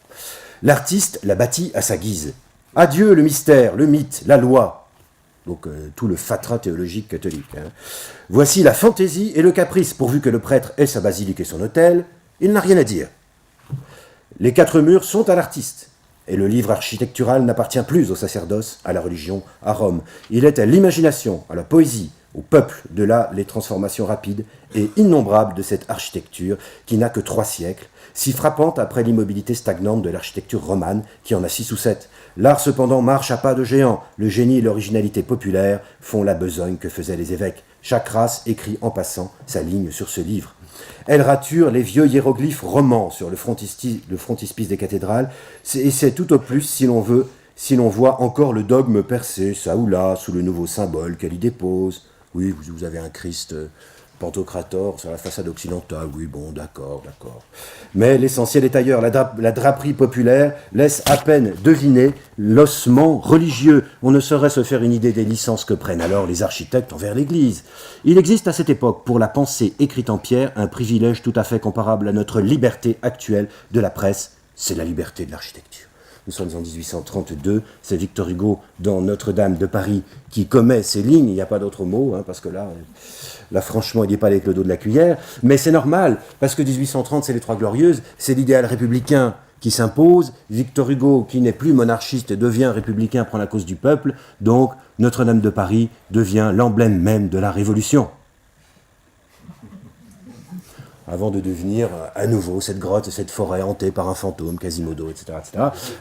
L'artiste la bâtit à sa guise. Adieu le mystère, le mythe, la loi. Donc tout le fatras théologique catholique. Voici la fantaisie et le caprice, pourvu que le prêtre ait sa basilique et son autel, il n'a rien à dire. Les quatre murs sont à l'artiste, et le livre architectural n'appartient plus au sacerdoce, à la religion, à Rome. Il est à l'imagination, à la poésie, au peuple, de là les transformations rapides et innombrables de cette architecture qui n'a que 3 siècles, si frappante après l'immobilité stagnante de l'architecture romane qui en a 6 ou 7. L'art cependant marche à pas de géant, le génie et l'originalité populaire font la besogne que faisaient les évêques. Chaque race écrit en passant sa ligne sur ce livre. Elle rature les vieux hiéroglyphes romans sur le frontispice des cathédrales, et c'est tout au plus si l'on voit encore le dogme percé, ça ou là, sous le nouveau symbole qu'elle y dépose. Oui, vous avez un Christ Pantocrator sur la façade occidentale, oui, bon, d'accord. Mais l'essentiel est ailleurs. La draperie populaire laisse à peine deviner l'ossement religieux. On ne saurait se faire une idée des licences que prennent alors les architectes envers l'Église. Il existe à cette époque, pour la pensée écrite en pierre, un privilège tout à fait comparable à notre liberté actuelle de la presse, c'est la liberté de l'architecture. Nous sommes en 1832, c'est Victor Hugo dans Notre-Dame de Paris qui commet ces lignes, il n'y a pas d'autre mot, parce que là franchement, il n'est pas avec le dos de la cuillère, mais c'est normal, parce que 1830, c'est les Trois Glorieuses, c'est l'idéal républicain qui s'impose, Victor Hugo, qui n'est plus monarchiste, devient républicain, prend la cause du peuple, donc Notre-Dame de Paris devient l'emblème même de la Révolution. Avant de devenir à nouveau cette grotte, cette forêt hantée par un fantôme, Quasimodo, etc.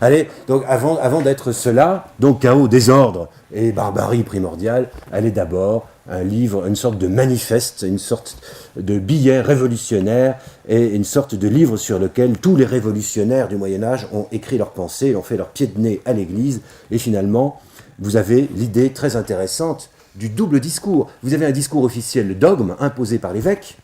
Allez, donc avant d'être cela, donc chaos, désordre et barbarie primordiale, elle est d'abord un livre, une sorte de manifeste, une sorte de billet révolutionnaire et une sorte de livre sur lequel tous les révolutionnaires du Moyen-Âge ont écrit leurs pensées, ont fait leur pied de nez à l'Église, et finalement, vous avez l'idée très intéressante du double discours. Vous avez un discours officiel, le dogme, imposé par l'évêque,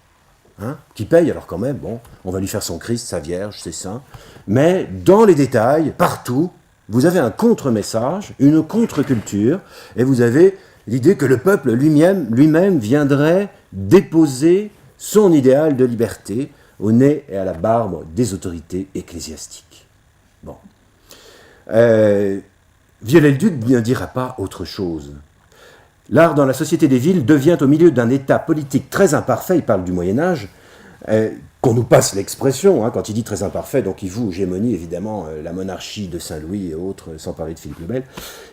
hein, qui paye, alors quand même, bon, on va lui faire son Christ, sa Vierge, ses saints, mais dans les détails, partout, vous avez un contre-message, une contre-culture, et vous avez l'idée que le peuple lui-même viendrait déposer son idéal de liberté au nez et à la barbe des autorités ecclésiastiques. Bon. Viollet-le-Duc ne dira pas autre chose. L'art dans la société des villes devient au milieu d'un état politique très imparfait, il parle du Moyen-Âge, qu'on nous passe l'expression, hein, quand il dit très imparfait, donc il voue hégémonie évidemment la monarchie de Saint-Louis et autres, sans parler de Philippe le Bel,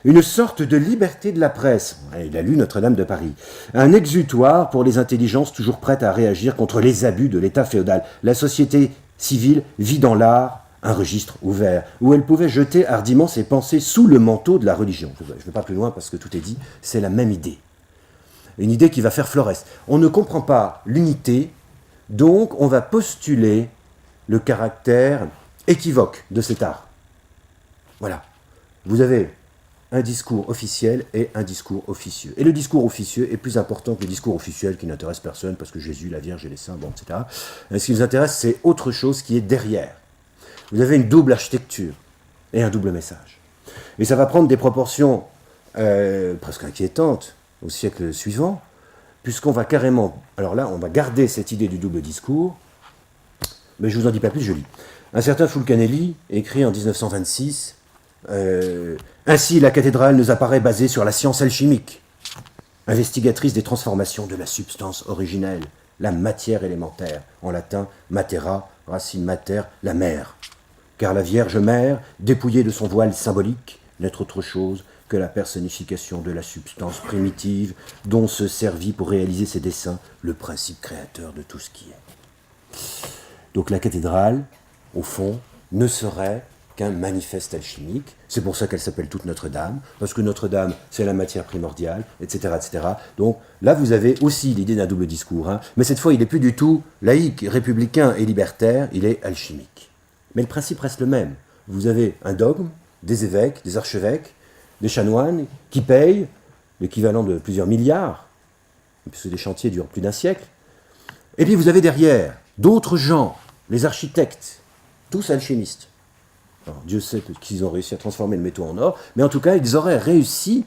une sorte de liberté de la presse, il a lu Notre-Dame de Paris, un exutoire pour les intelligences toujours prêtes à réagir contre les abus de l'état féodal. La société civile vit dans l'art un registre ouvert, où elle pouvait jeter hardiment ses pensées sous le manteau de la religion. Je ne vais pas plus loin parce que tout est dit, c'est la même idée. Une idée qui va faire Florès. On ne comprend pas l'unité, donc on va postuler le caractère équivoque de cet art. Voilà. Vous avez un discours officiel et un discours officieux. Et le discours officieux est plus important que le discours officiel qui n'intéresse personne, parce que Jésus, la Vierge et les saints, bon, etc. Et ce qui nous intéresse, c'est autre chose qui est derrière. Vous avez une double architecture et un double message. Et ça va prendre des proportions presque inquiétantes au siècle suivant, puisqu'on va carrément... Alors là, on va garder cette idée du double discours, mais je ne vous en dis pas plus, je lis. Un certain Fulcanelli écrit en 1926 « Ainsi, la cathédrale nous apparaît basée sur la science alchimique, investigatrice des transformations de la substance originelle, la matière élémentaire, en latin matera, racine mater, la mère. Car la Vierge Mère, dépouillée de son voile symbolique, n'est autre chose que la personnification de la substance primitive dont se servit pour réaliser ses desseins le principe créateur de tout ce qui est. » Donc la cathédrale, au fond, ne serait qu'un manifeste alchimique. C'est pour ça qu'elle s'appelle toute Notre-Dame, parce que Notre-Dame, c'est la matière primordiale, etc., etc. Donc là, vous avez aussi l'idée d'un double discours, hein, mais cette fois, il n'est plus du tout laïque, républicain et libertaire, il est alchimique. Mais le principe reste le même. Vous avez un dogme, des évêques, des archevêques, des chanoines qui payent l'équivalent de plusieurs milliards, puisque les chantiers durent plus d'un siècle. Et puis vous avez derrière d'autres gens, les architectes, tous alchimistes. Alors, Dieu sait qu'ils ont réussi à transformer le métaux en or, mais en tout cas, ils auraient réussi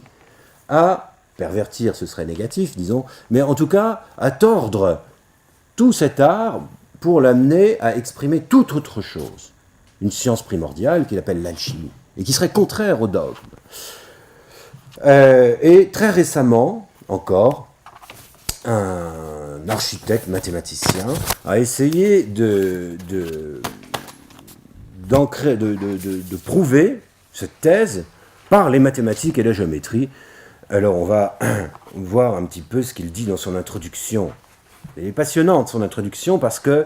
à pervertir, ce serait négatif, disons, mais en tout cas, à tordre tout cet art pour l'amener à exprimer toute autre chose. Une science primordiale qu'il appelle l'alchimie, et qui serait contraire au dogme. Et très récemment, encore, un architecte mathématicien a essayé de prouver cette thèse par les mathématiques et la géométrie. Alors on va voir un petit peu ce qu'il dit dans son introduction. Elle est passionnante, son introduction, parce que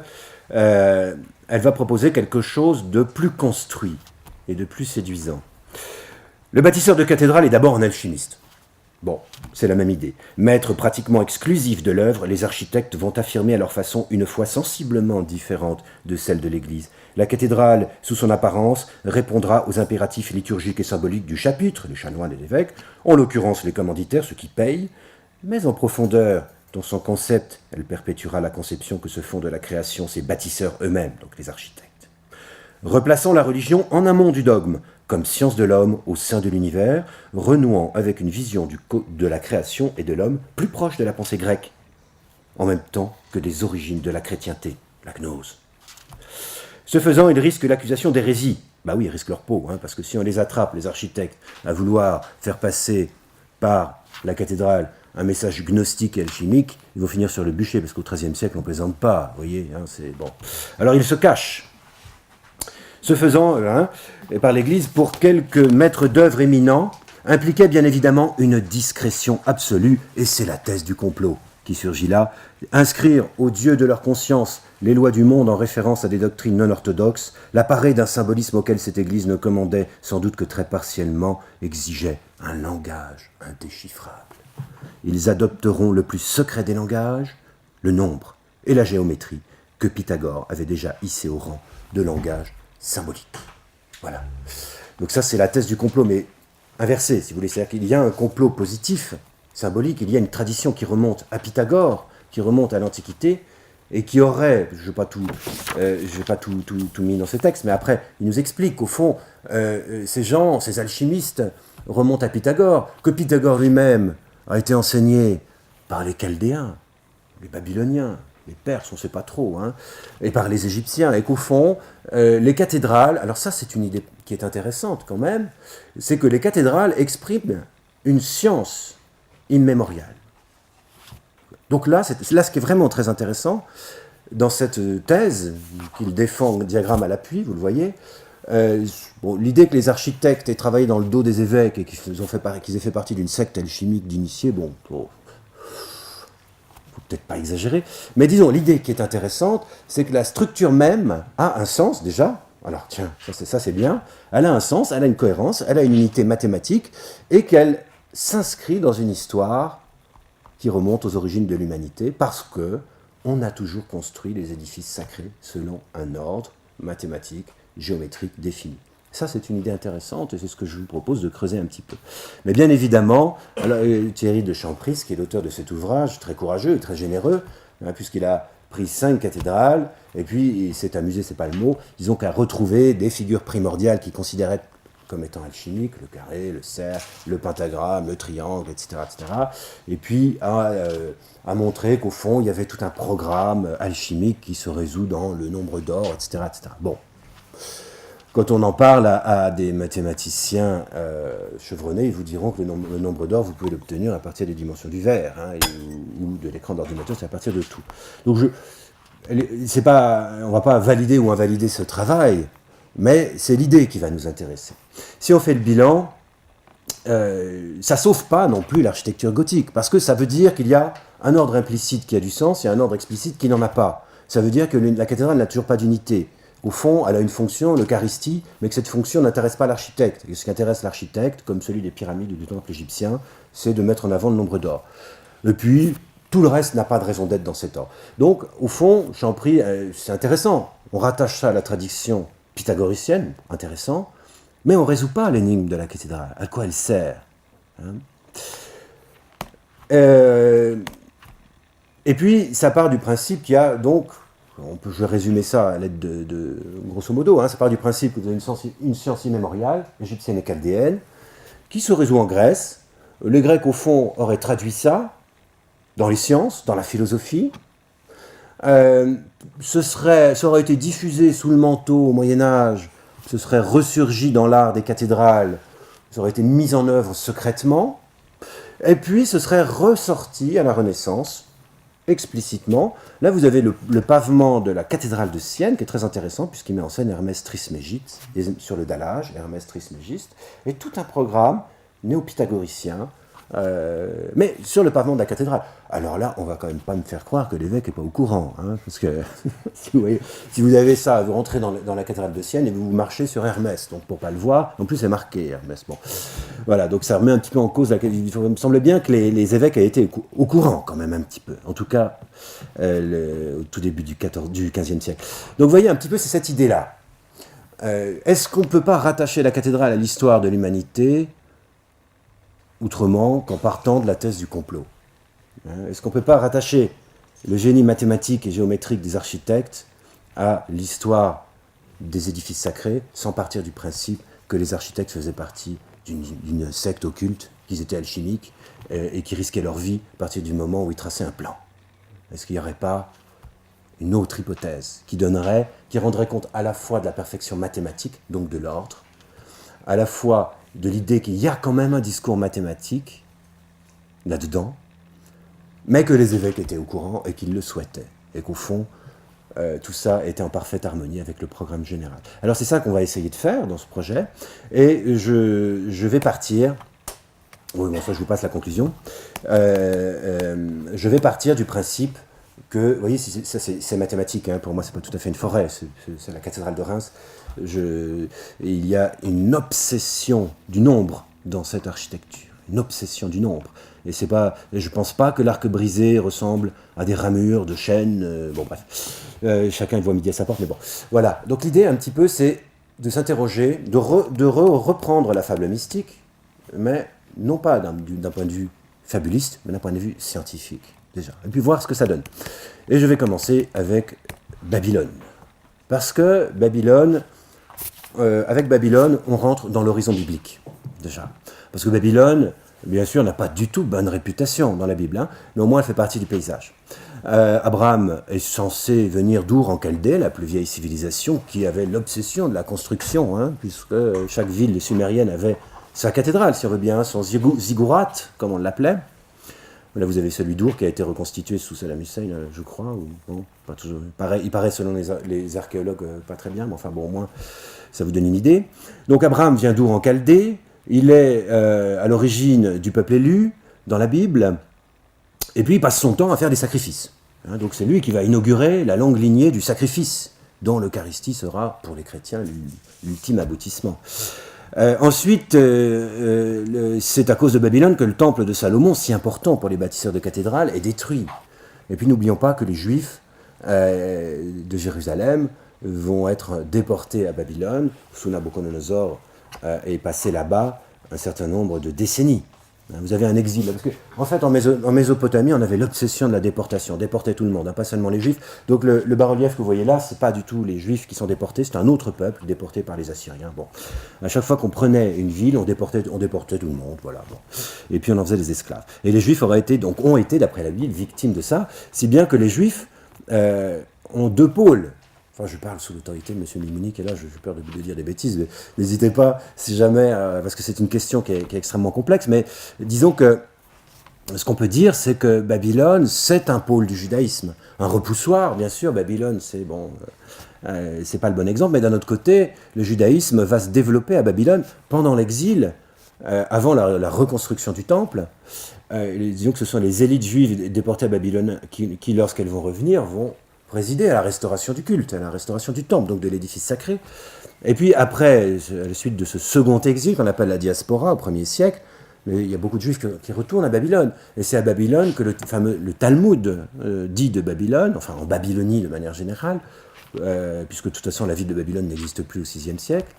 elle va proposer quelque chose de plus construit et de plus séduisant. Le bâtisseur de cathédrale est d'abord un alchimiste. Bon, c'est la même idée. Maître pratiquement exclusif de l'œuvre, les architectes vont affirmer à leur façon une foi sensiblement différente de celle de l'Église. La cathédrale, sous son apparence, répondra aux impératifs liturgiques et symboliques du chapitre, les chanoines et l'évêque, en l'occurrence les commanditaires, ceux qui payent, mais en profondeur, dans son concept, elle perpétuera la conception que se font de la création ces bâtisseurs eux-mêmes, donc les architectes. Replaçant la religion en amont du dogme, comme science de l'homme au sein de l'univers, renouant avec une vision de la création et de l'homme plus proche de la pensée grecque, en même temps que des origines de la chrétienté, la gnose. Ce faisant, ils risquent l'accusation d'hérésie. Bah oui, ils risquent leur peau, hein, parce que si on les attrape, les architectes, à vouloir faire passer par la cathédrale un message gnostique et alchimique, ils vont finir sur le bûcher, parce qu'au XIIIe siècle, on ne plaisante pas, vous voyez, hein, c'est bon. Alors ils se cachent. Ce faisant, par l'Église, pour quelques maîtres d'œuvre éminents, impliquait bien évidemment une discrétion absolue, et c'est la thèse du complot qui surgit là. Inscrire aux dieux de leur conscience les lois du monde en référence à des doctrines non orthodoxes, l'appareil d'un symbolisme auquel cette Église ne commandait sans doute que très partiellement, exigeait un langage indéchiffrable. Ils adopteront le plus secret des langages, le nombre et la géométrie, que Pythagore avait déjà hissé au rang de langage symbolique. Voilà. Donc ça, c'est la thèse du complot, mais inversée, si vous voulez. C'est-à-dire qu'il y a un complot positif, symbolique, il y a une tradition qui remonte à Pythagore, qui remonte à l'Antiquité, et qui aurait, je n'ai pas tout mis dans ce texte, mais après, il nous explique qu'au fond, ces gens, ces alchimistes, remontent à Pythagore, que Pythagore lui-même a été enseigné par les Chaldéens, les Babyloniens, les Perses, on ne sait pas trop, hein, et par les Égyptiens, et qu'au fond, les cathédrales, alors ça c'est une idée qui est intéressante quand même, c'est que les cathédrales expriment une science immémoriale. Donc là, ce qui est vraiment très intéressant, dans cette thèse qu'il défend, diagramme à l'appui, vous le voyez, l'idée que les architectes aient travaillé dans le dos des évêques et qu'ils aient fait partie d'une secte alchimique d'initiés, bon, faut peut-être pas exagérer, mais disons, l'idée qui est intéressante, c'est que la structure même a un sens déjà. Alors tiens, ça c'est bien, elle a un sens, elle a une cohérence, elle a une unité mathématique, et qu'elle s'inscrit dans une histoire qui remonte aux origines de l'humanité, parce que on a toujours construit les édifices sacrés selon un ordre mathématique, géométrique défini. Ça, c'est une idée intéressante et c'est ce que je vous propose de creuser un petit peu. Mais bien évidemment, alors, Thierry de Champris, qui est l'auteur de cet ouvrage, très courageux et très généreux, hein, puisqu'il a pris 5 cathédrales, et puis il s'est amusé, c'est pas le mot, disons qu'à retrouver des figures primordiales qu'il considérait comme étant alchimiques, le carré, le cercle, le pentagramme, le triangle, etc. etc. Et puis à montrer qu'au fond, il y avait tout un programme alchimique qui se résout dans le nombre d'or, etc., etc. Bon. Quand on en parle à des mathématiciens chevronnés, ils vous diront que le nombre d'or, vous pouvez l'obtenir à partir des dimensions du verre, hein, ou de l'écran d'ordinateur, c'est à partir de tout. Donc on ne va pas valider ou invalider ce travail, mais c'est l'idée qui va nous intéresser. Si on fait le bilan, ça ne sauve pas non plus l'architecture gothique, parce que ça veut dire qu'il y a un ordre implicite qui a du sens et un ordre explicite qui n'en a pas. Ça veut dire que la cathédrale n'a toujours pas d'unité. Au fond, elle a une fonction, l'Eucharistie, mais que cette fonction n'intéresse pas l'architecte. Et ce qui intéresse l'architecte, comme celui des pyramides ou du temple égyptien, c'est de mettre en avant le nombre d'or. Et puis, tout le reste n'a pas de raison d'être dans cet ordre. Donc, au fond, Champris, c'est intéressant. On rattache ça à la tradition pythagoricienne, intéressant, mais on ne résout pas l'énigme de la cathédrale. À quoi elle sert, hein? Et puis, ça part du principe qu'il y a donc... je vais résumer ça à l'aide de grosso modo, hein, ça part du principe que vous avez une science immémoriale, égyptienne et chaldéenne, qui se résout en Grèce. Les Grecs, au fond, auraient traduit ça dans les sciences, dans la philosophie. Ça aurait été diffusé sous le manteau au Moyen-Âge, ce serait ressurgi dans l'art des cathédrales, ça aurait été mis en œuvre secrètement, et puis ce serait ressorti à la Renaissance, explicitement. Là, vous avez le pavement de la cathédrale de Sienne, qui est très intéressant, puisqu'il met en scène Hermès Trismégiste, sur le dallage, Hermès Trismégiste, et tout un programme néo-pythagoricien, mais sur le pavement de la cathédrale. Alors là, on va quand même pas me faire croire que l'évêque n'est pas au courant, hein, parce que si vous avez ça, vous rentrez dans la cathédrale de Sienne et vous marchez sur Hermès, donc pour pas le voir, en plus c'est marqué Hermès. Bon. Voilà, donc ça remet un petit peu en cause, il me semble bien que les évêques aient été au courant quand même un petit peu, en tout cas au tout début du XVe siècle. Donc vous voyez un petit peu, c'est cette idée-là. Est-ce qu'on ne peut pas rattacher la cathédrale à l'histoire de l'humanité autrement qu'en partant de la thèse du complot? Est-ce qu'on ne peut pas rattacher le génie mathématique et géométrique des architectes à l'histoire des édifices sacrés sans partir du principe que les architectes faisaient partie d'une secte occulte, qu'ils étaient alchimiques et qui risquaient leur vie à partir du moment où ils traçaient un plan? Est-ce qu'il n'y aurait pas une autre hypothèse qui rendrait compte à la fois de la perfection mathématique, donc de l'ordre, à la fois de l'idée qu'il y a quand même un discours mathématique là-dedans, mais que les évêques étaient au courant et qu'ils le souhaitaient, et qu'au fond, tout ça était en parfaite harmonie avec le programme général. Alors c'est ça qu'on va essayer de faire dans ce projet, et je vais partir, oui, bon, ça je vous passe la conclusion, je vais partir du principe que, vous voyez, c'est mathématique, hein, pour moi c'est pas tout à fait une forêt, c'est la cathédrale de Reims, il y a une obsession du nombre dans cette architecture, une obsession du nombre. Et je ne pense pas que l'arc brisé ressemble à des ramures de chêne. Bon, bref. Chacun voit midi à sa porte, mais bon. Voilà. Donc l'idée, un petit peu, c'est de s'interroger, de reprendre la fable mystique, mais non pas d'un point de vue fabuliste, mais d'un point de vue scientifique. déjà, et puis voir ce que ça donne. Et je vais commencer avec Babylone. Parce que Babylone, avec Babylone, on rentre dans l'horizon biblique, déjà. Parce que Babylone, bien sûr, n'a pas du tout bonne réputation dans la Bible, hein, mais au moins elle fait partie du paysage. Abraham est censé venir d'Our en Chaldée, la plus vieille civilisation qui avait l'obsession de la construction, hein, puisque chaque ville sumérienne avait sa cathédrale, si on veut bien, son ziggurat, comme on l'appelait. Là, vous avez celui d'Our qui a été reconstitué sous Saddam Hussein, je crois. Ou, bon, pas toujours, il paraît, selon les archéologues, pas très bien, mais enfin, bon, au moins, ça vous donne une idée. Donc, Abraham vient d'Our en Chaldée. Il est à l'origine du peuple élu dans la Bible. Et puis, il passe son temps à faire des sacrifices. Hein, donc, c'est lui qui va inaugurer la longue lignée du sacrifice, dont l'Eucharistie sera, pour les chrétiens, l'ultime aboutissement. Ensuite, c'est à cause de Babylone que le temple de Salomon, si important pour les bâtisseurs de cathédrales, est détruit. Et puis n'oublions pas que les Juifs de Jérusalem vont être déportés à Babylone, sous Nabuchodonosor, et passer là-bas un certain nombre de décennies. Vous avez un exil. Parce que, en fait, en Mésopotamie, on avait l'obsession de la déportation. On déportait tout le monde, hein, pas seulement les Juifs. Donc le bas-relief que vous voyez là, ce n'est pas du tout les Juifs qui sont déportés, c'est un autre peuple déporté par les Assyriens. Bon. À chaque fois qu'on prenait une ville, on déportait tout le monde. Voilà, bon. Et puis on en faisait des esclaves. Et les Juifs ont été, d'après la Bible, victimes de ça, si bien que les Juifs ont deux pôles. Enfin, je parle sous l'autorité de M. Mimouni, qui est là, j'ai peur de dire des bêtises, mais n'hésitez pas, si jamais, parce que c'est une question qui est extrêmement complexe, mais disons que ce qu'on peut dire, c'est que Babylone, c'est un pôle du judaïsme. Un repoussoir, bien sûr, Babylone, c'est bon, c'est pas le bon exemple, mais d'un autre côté, le judaïsme va se développer à Babylone pendant l'exil, avant la reconstruction du temple. Disons que ce sont les élites juives déportées à Babylone qui lorsqu'elles vont revenir, vont présider à la restauration du culte, à la restauration du temple, donc de l'édifice sacré. Et puis après, à la suite de ce second exil qu'on appelle la diaspora au 1er siècle, il y a beaucoup de Juifs qui retournent à Babylone. Et c'est à Babylone que le Talmud dit de Babylone, enfin en Babylonie de manière générale, puisque de toute façon la ville de Babylone n'existe plus au 6e siècle,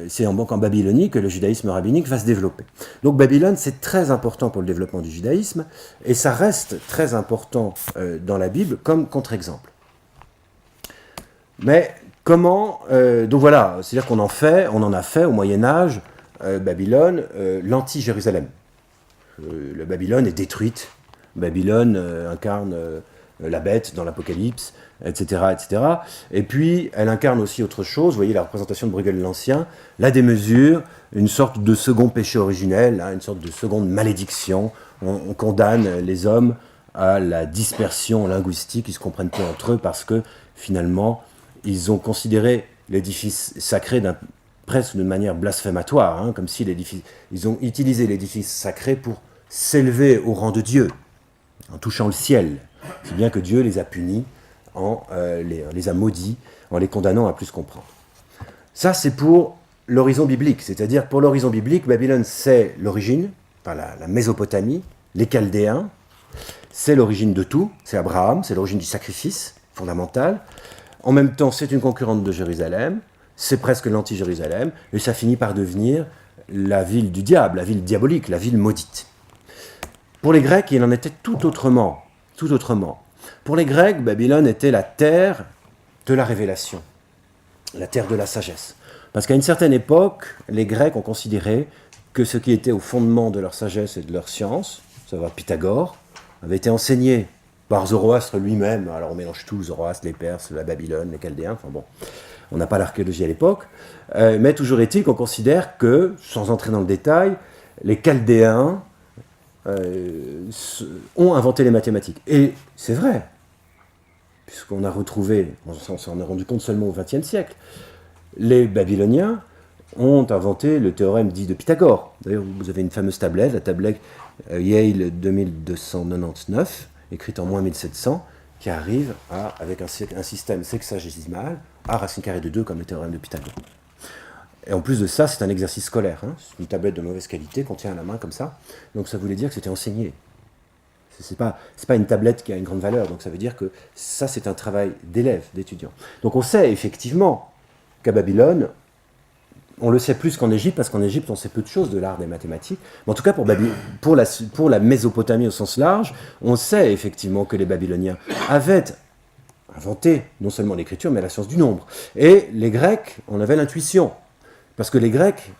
c'est en Babylonie que le judaïsme rabbinique va se développer. Donc Babylone, c'est très important pour le développement du judaïsme, et ça reste très important dans la Bible comme contre-exemple. Mais comment... donc voilà, c'est-à-dire qu'on en a fait au Moyen-Âge, Babylone, l'anti-Jérusalem. La Babylone est détruite. Babylone incarne la bête dans l'Apocalypse, etc., etc. Et puis, elle incarne aussi autre chose. Vous voyez la représentation de Bruegel l'Ancien, la démesure, une sorte de second péché originel, hein, une sorte de seconde malédiction. On condamne les hommes à la dispersion linguistique, ils ne se comprennent plus entre eux parce que, finalement, ils ont considéré l'édifice sacré presque de manière blasphématoire, hein, comme si ils ont utilisé l'édifice sacré pour s'élever au rang de Dieu, en touchant le ciel. C'est bien que Dieu les a punis, les a maudits, en les condamnant à plus comprendre. Ça, c'est pour l'horizon biblique, c'est-à-dire pour l'horizon biblique, Babylone, c'est l'origine, enfin la Mésopotamie, les Chaldéens, c'est l'origine de tout, c'est Abraham, c'est l'origine du sacrifice fondamental. En même temps, c'est une concurrente de Jérusalem, c'est presque l'anti-Jérusalem, et ça finit par devenir la ville du diable, la ville diabolique, la ville maudite. Pour les Grecs, il en était tout autrement. Tout autrement. Pour les Grecs, Babylone était la terre de la révélation, la terre de la sagesse. Parce qu'à une certaine époque, les Grecs ont considéré que ce qui était au fondement de leur sagesse et de leur science, ça va Pythagore, avait été enseigné par Zoroastre lui-même. Alors on mélange tout, Zoroastre, les Perses, la Babylone, les Chaldéens, enfin bon, on n'a pas l'archéologie à l'époque, mais toujours est-il qu'on considère que, sans entrer dans le détail, les Chaldéens ont inventé les mathématiques. Et c'est vrai, puisqu'on a retrouvé, on s'en est rendu compte seulement au XXe siècle, les Babyloniens ont inventé le théorème dit de Pythagore. D'ailleurs, vous avez une fameuse tablette, la tablette Yale 2299, écrite en moins 1700, qui arrive avec un système sexagésimal, à racine carrée de 2 comme le théorème de Pythagore. Et en plus de ça, c'est un exercice scolaire. Hein. C'est une tablette de mauvaise qualité qu'on tient à la main comme ça. Donc ça voulait dire que c'était enseigné. C'est pas une tablette qui a une grande valeur. Donc ça veut dire que ça, c'est un travail d'élève, d'étudiant. Donc on sait effectivement qu'à Babylone, on le sait plus qu'en Égypte, parce qu'en Égypte, on sait peu de choses de l'art des mathématiques. Mais en tout cas, pour la Mésopotamie au sens large, on sait effectivement que les Babyloniens avaient inventé non seulement l'écriture, mais la science du nombre. Et les Grecs, on avait l'intuition. Parce que les Grecs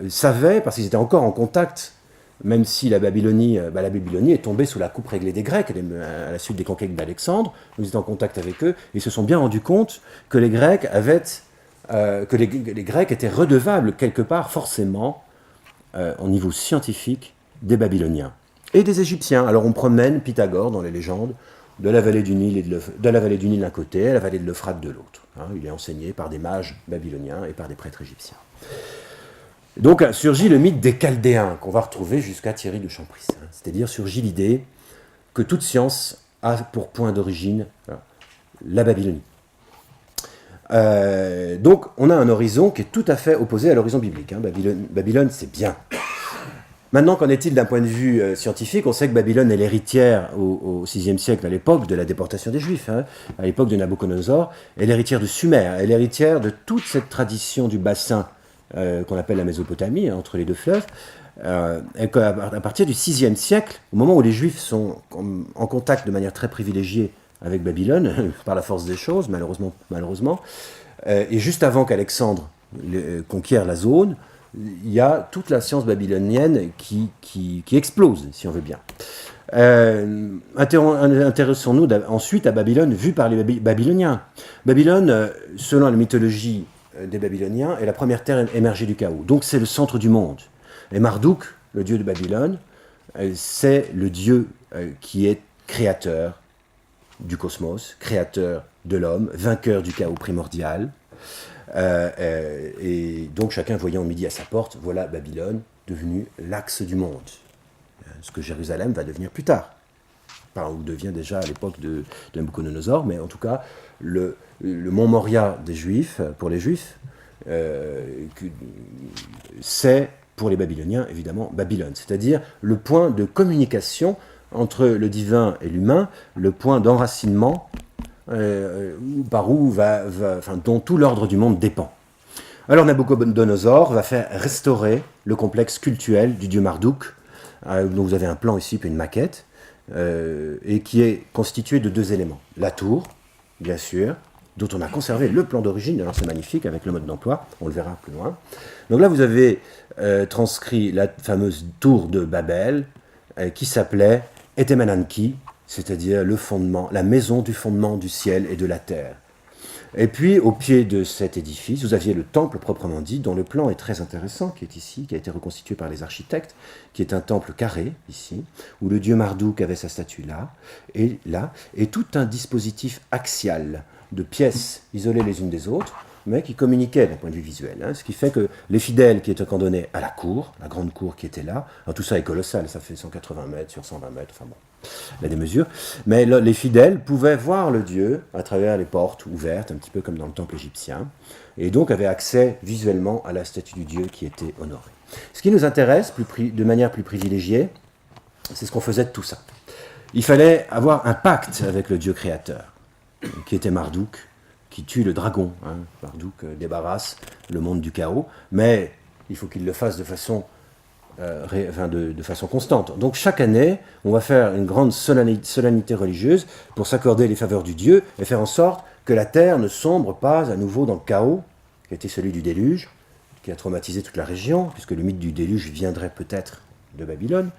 savaient, parce qu'ils étaient encore en contact, même si la Babylonie est tombée sous la coupe réglée des Grecs à la suite des conquêtes d'Alexandre, nous étions en contact avec eux, et ils se sont bien rendus compte que les Grecs les Grecs étaient redevables quelque part forcément au niveau scientifique des Babyloniens et des Égyptiens. Alors on promène Pythagore dans les légendes de la vallée du Nil d'un côté, à la vallée de l'Euphrate de l'autre. Il est enseigné par des mages babyloniens et par des prêtres égyptiens. Donc surgit le mythe des Chaldéens, qu'on va retrouver jusqu'à Thierry de Champris. C'est-à-dire surgit l'idée que toute science a pour point d'origine la Babylonie. Donc on a un horizon qui est tout à fait opposé à l'horizon biblique. Babylone, c'est bien. Maintenant, qu'en est-il d'un point de vue scientifique? On sait que Babylone est l'héritière au VIe siècle, à l'époque de la déportation des Juifs, à l'époque de Nabuchodonosor, est l'héritière de Sumer, elle est l'héritière de toute cette tradition du bassin qu'on appelle la Mésopotamie, entre les deux fleuves, et qu'à partir du VIe siècle, au moment où les Juifs sont en contact de manière très privilégiée avec Babylone, par la force des choses, malheureusement, et juste avant qu'Alexandre conquiert la zone, il y a toute la science babylonienne qui explose, si on veut bien. Intéressons-nous ensuite à Babylone vue par les Babyloniens. Babylone, selon la mythologie des Babyloniens, est la première terre émergée du chaos. Donc c'est le centre du monde. Et Marduk, le dieu de Babylone, c'est le dieu qui est créateur du cosmos, créateur de l'homme, vainqueur du chaos primordial. Et donc chacun voyant midi à sa porte, voilà Babylone devenue l'axe du monde. Ce que Jérusalem va devenir plus tard, ou devient déjà à l'époque de Nabuchodonosor, mais en tout cas le mont Moria des Juifs, pour les Juifs, c'est pour les Babyloniens évidemment Babylone, c'est-à-dire le point de communication entre le divin et l'humain, le point d'enracinement dont tout l'ordre du monde dépend. Alors Nabuchodonosor va faire restaurer le complexe cultuel du dieu Marduk, dont vous avez un plan ici, puis une maquette, et qui est constitué de deux éléments. La tour, bien sûr, dont on a conservé le plan d'origine, alors c'est magnifique avec le mode d'emploi, on le verra plus loin. Donc là vous avez transcrit la fameuse tour de Babel, qui s'appelait Etemenanki, c'est-à-dire le fondement, la maison du fondement du ciel et de la terre. Et puis, au pied de cet édifice, vous aviez le temple proprement dit, dont le plan est très intéressant, qui est ici, qui a été reconstitué par les architectes, qui est un temple carré, ici, où le dieu Marduk avait sa statue là, et tout un dispositif axial de pièces isolées les unes des autres, mais qui communiquaient d'un point de vue visuel. Ce qui fait que les fidèles qui étaient cantonés à la cour, la grande cour qui était là, alors tout ça est colossal, ça fait 180 mètres sur 120 mètres, enfin bon, il y a des mesures, mais les fidèles pouvaient voir le dieu à travers les portes ouvertes, un petit peu comme dans le temple égyptien, et donc avaient accès visuellement à la statue du dieu qui était honorée. Ce qui nous intéresse de manière plus privilégiée, c'est ce qu'on faisait de tout ça. Il fallait avoir un pacte avec le dieu créateur, qui était Marduk, qui tue le dragon. Marduk débarrasse le monde du chaos, mais il faut qu'il le fasse de façon constante. Donc chaque année, on va faire une grande solennité religieuse pour s'accorder les faveurs du Dieu et faire en sorte que la terre ne sombre pas à nouveau dans le chaos, qui était celui du déluge, qui a traumatisé toute la région, puisque le mythe du déluge viendrait peut-être de Babylone.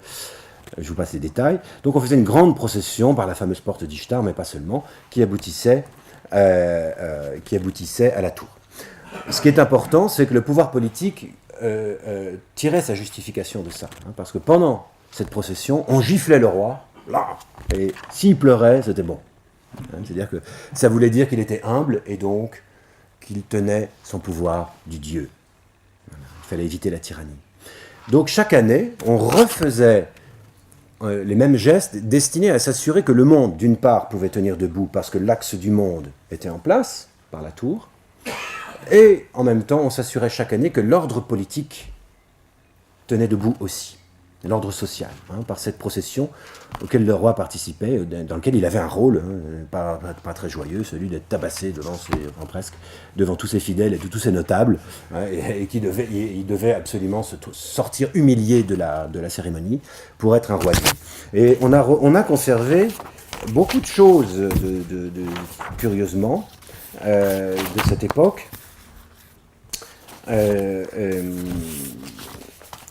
Je vous passe les détails. Donc on faisait une grande procession par la fameuse porte d'Ishtar, mais pas seulement, qui aboutissait à la tour. Ce qui est important, c'est que le pouvoir politique tirait sa justification de ça. Parce que pendant cette procession, on giflait le roi, là, et s'il pleurait, c'était bon. C'est-à-dire que ça voulait dire qu'il était humble et donc qu'il tenait son pouvoir du Dieu. Il fallait éviter la tyrannie. Donc chaque année, on refaisait les mêmes gestes destinés à s'assurer que le monde, d'une part, pouvait tenir debout parce que l'axe du monde était en place par la tour, et en même temps, on s'assurait chaque année que l'ordre politique tenait debout aussi. l'ordre social, par cette procession auquel le roi participait, dans lequel il avait un rôle, pas très joyeux, celui d'être tabassé presque, devant tous ses fidèles et de tous ses notables, et il devait absolument sortir humilié de la cérémonie pour être un roi digne. Et on a conservé beaucoup de choses, curieusement, de cette époque.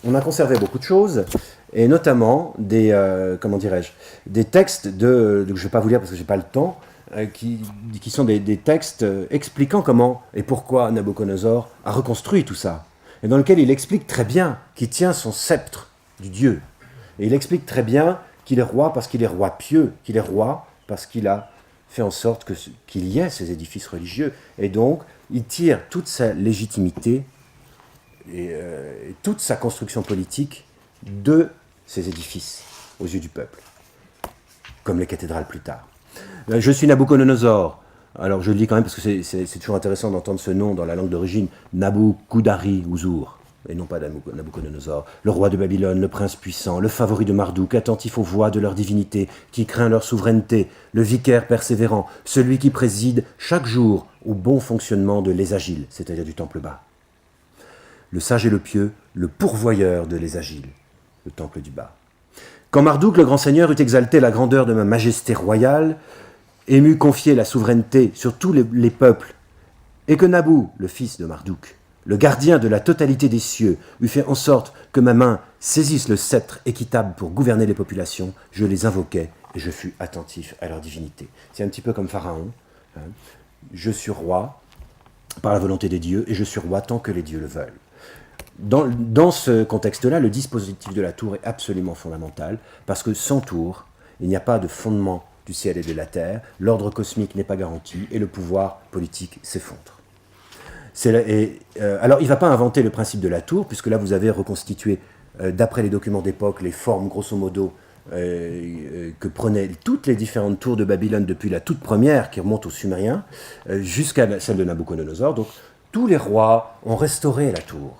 On a conservé beaucoup de choses, et notamment des textes je ne vais pas vous lire parce que je n'ai pas le temps, qui sont des textes expliquant comment et pourquoi Nabuchodonosor a reconstruit tout ça, et dans lequel il explique très bien qu'il tient son sceptre du Dieu. Et il explique très bien qu'il est roi parce qu'il est roi pieux, qu'il est roi parce qu'il a fait en sorte qu'il y ait ces édifices religieux. Et donc, il tire toute sa légitimité et toute sa construction politique de ces édifices aux yeux du peuple, comme les cathédrales plus tard. Je suis Nabuchodonosor. Alors je le dis quand même parce que c'est toujours intéressant d'entendre ce nom dans la langue d'origine, Nabuchodonosor, et non pas Nabuchodonosor, le roi de Babylone, le prince puissant, le favori de Marduk, attentif aux voix de leur divinité, qui craint leur souveraineté, le vicaire persévérant, celui qui préside chaque jour au bon fonctionnement de l'Ésagiles, c'est-à-dire du temple bas. Le sage et le pieux, le pourvoyeur de l'Ésagile, le temple du bas. Quand Marduk, le grand seigneur, eut exalté la grandeur de ma majesté royale, et m'eut confié la souveraineté sur tous les peuples, et que Nabou, le fils de Marduk, le gardien de la totalité des cieux, eut fait en sorte que ma main saisisse le sceptre équitable pour gouverner les populations, je les invoquai et je fus attentif à leur divinité. C'est un petit peu comme Pharaon. Je suis roi par la volonté des dieux, et je suis roi tant que les dieux le veulent. Dans ce contexte-là, le dispositif de la tour est absolument fondamental, parce que sans tour, il n'y a pas de fondement du ciel et de la terre, l'ordre cosmique n'est pas garanti, et le pouvoir politique s'effondre. Alors, il ne va pas inventer le principe de la tour, puisque là, vous avez reconstitué, d'après les documents d'époque, les formes, grosso modo, que prenaient toutes les différentes tours de Babylone, depuis la toute première, qui remonte aux Sumériens, jusqu'à celle de Nabuchodonosor. Donc, tous les rois ont restauré la tour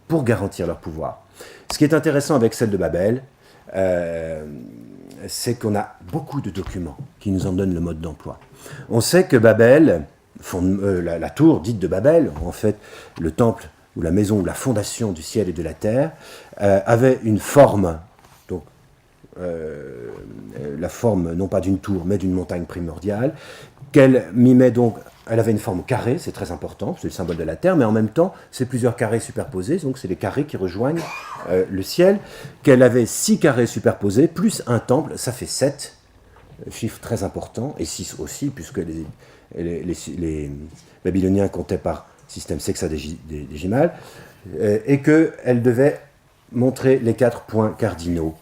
pour garantir leur pouvoir. Ce qui est intéressant avec celle de Babel, c'est qu'on a beaucoup de documents qui nous en donnent le mode d'emploi. On sait que Babel, la tour dite de Babel, en fait le temple ou la maison ou la fondation du ciel et de la terre, avait une forme, donc la forme non pas d'une tour mais d'une montagne primordiale, qu'elle mimait donc. Elle avait une forme carrée, c'est très important, c'est le symbole de la terre, mais en même temps, c'est plusieurs carrés superposés, donc c'est les carrés qui rejoignent le ciel. Qu'elle avait 6 carrés superposés, plus un temple, ça fait 7, chiffre très important, et 6 aussi, puisque les Babyloniens comptaient par système sexagésimal, et qu'elle devait montrer les 4 points cardinaux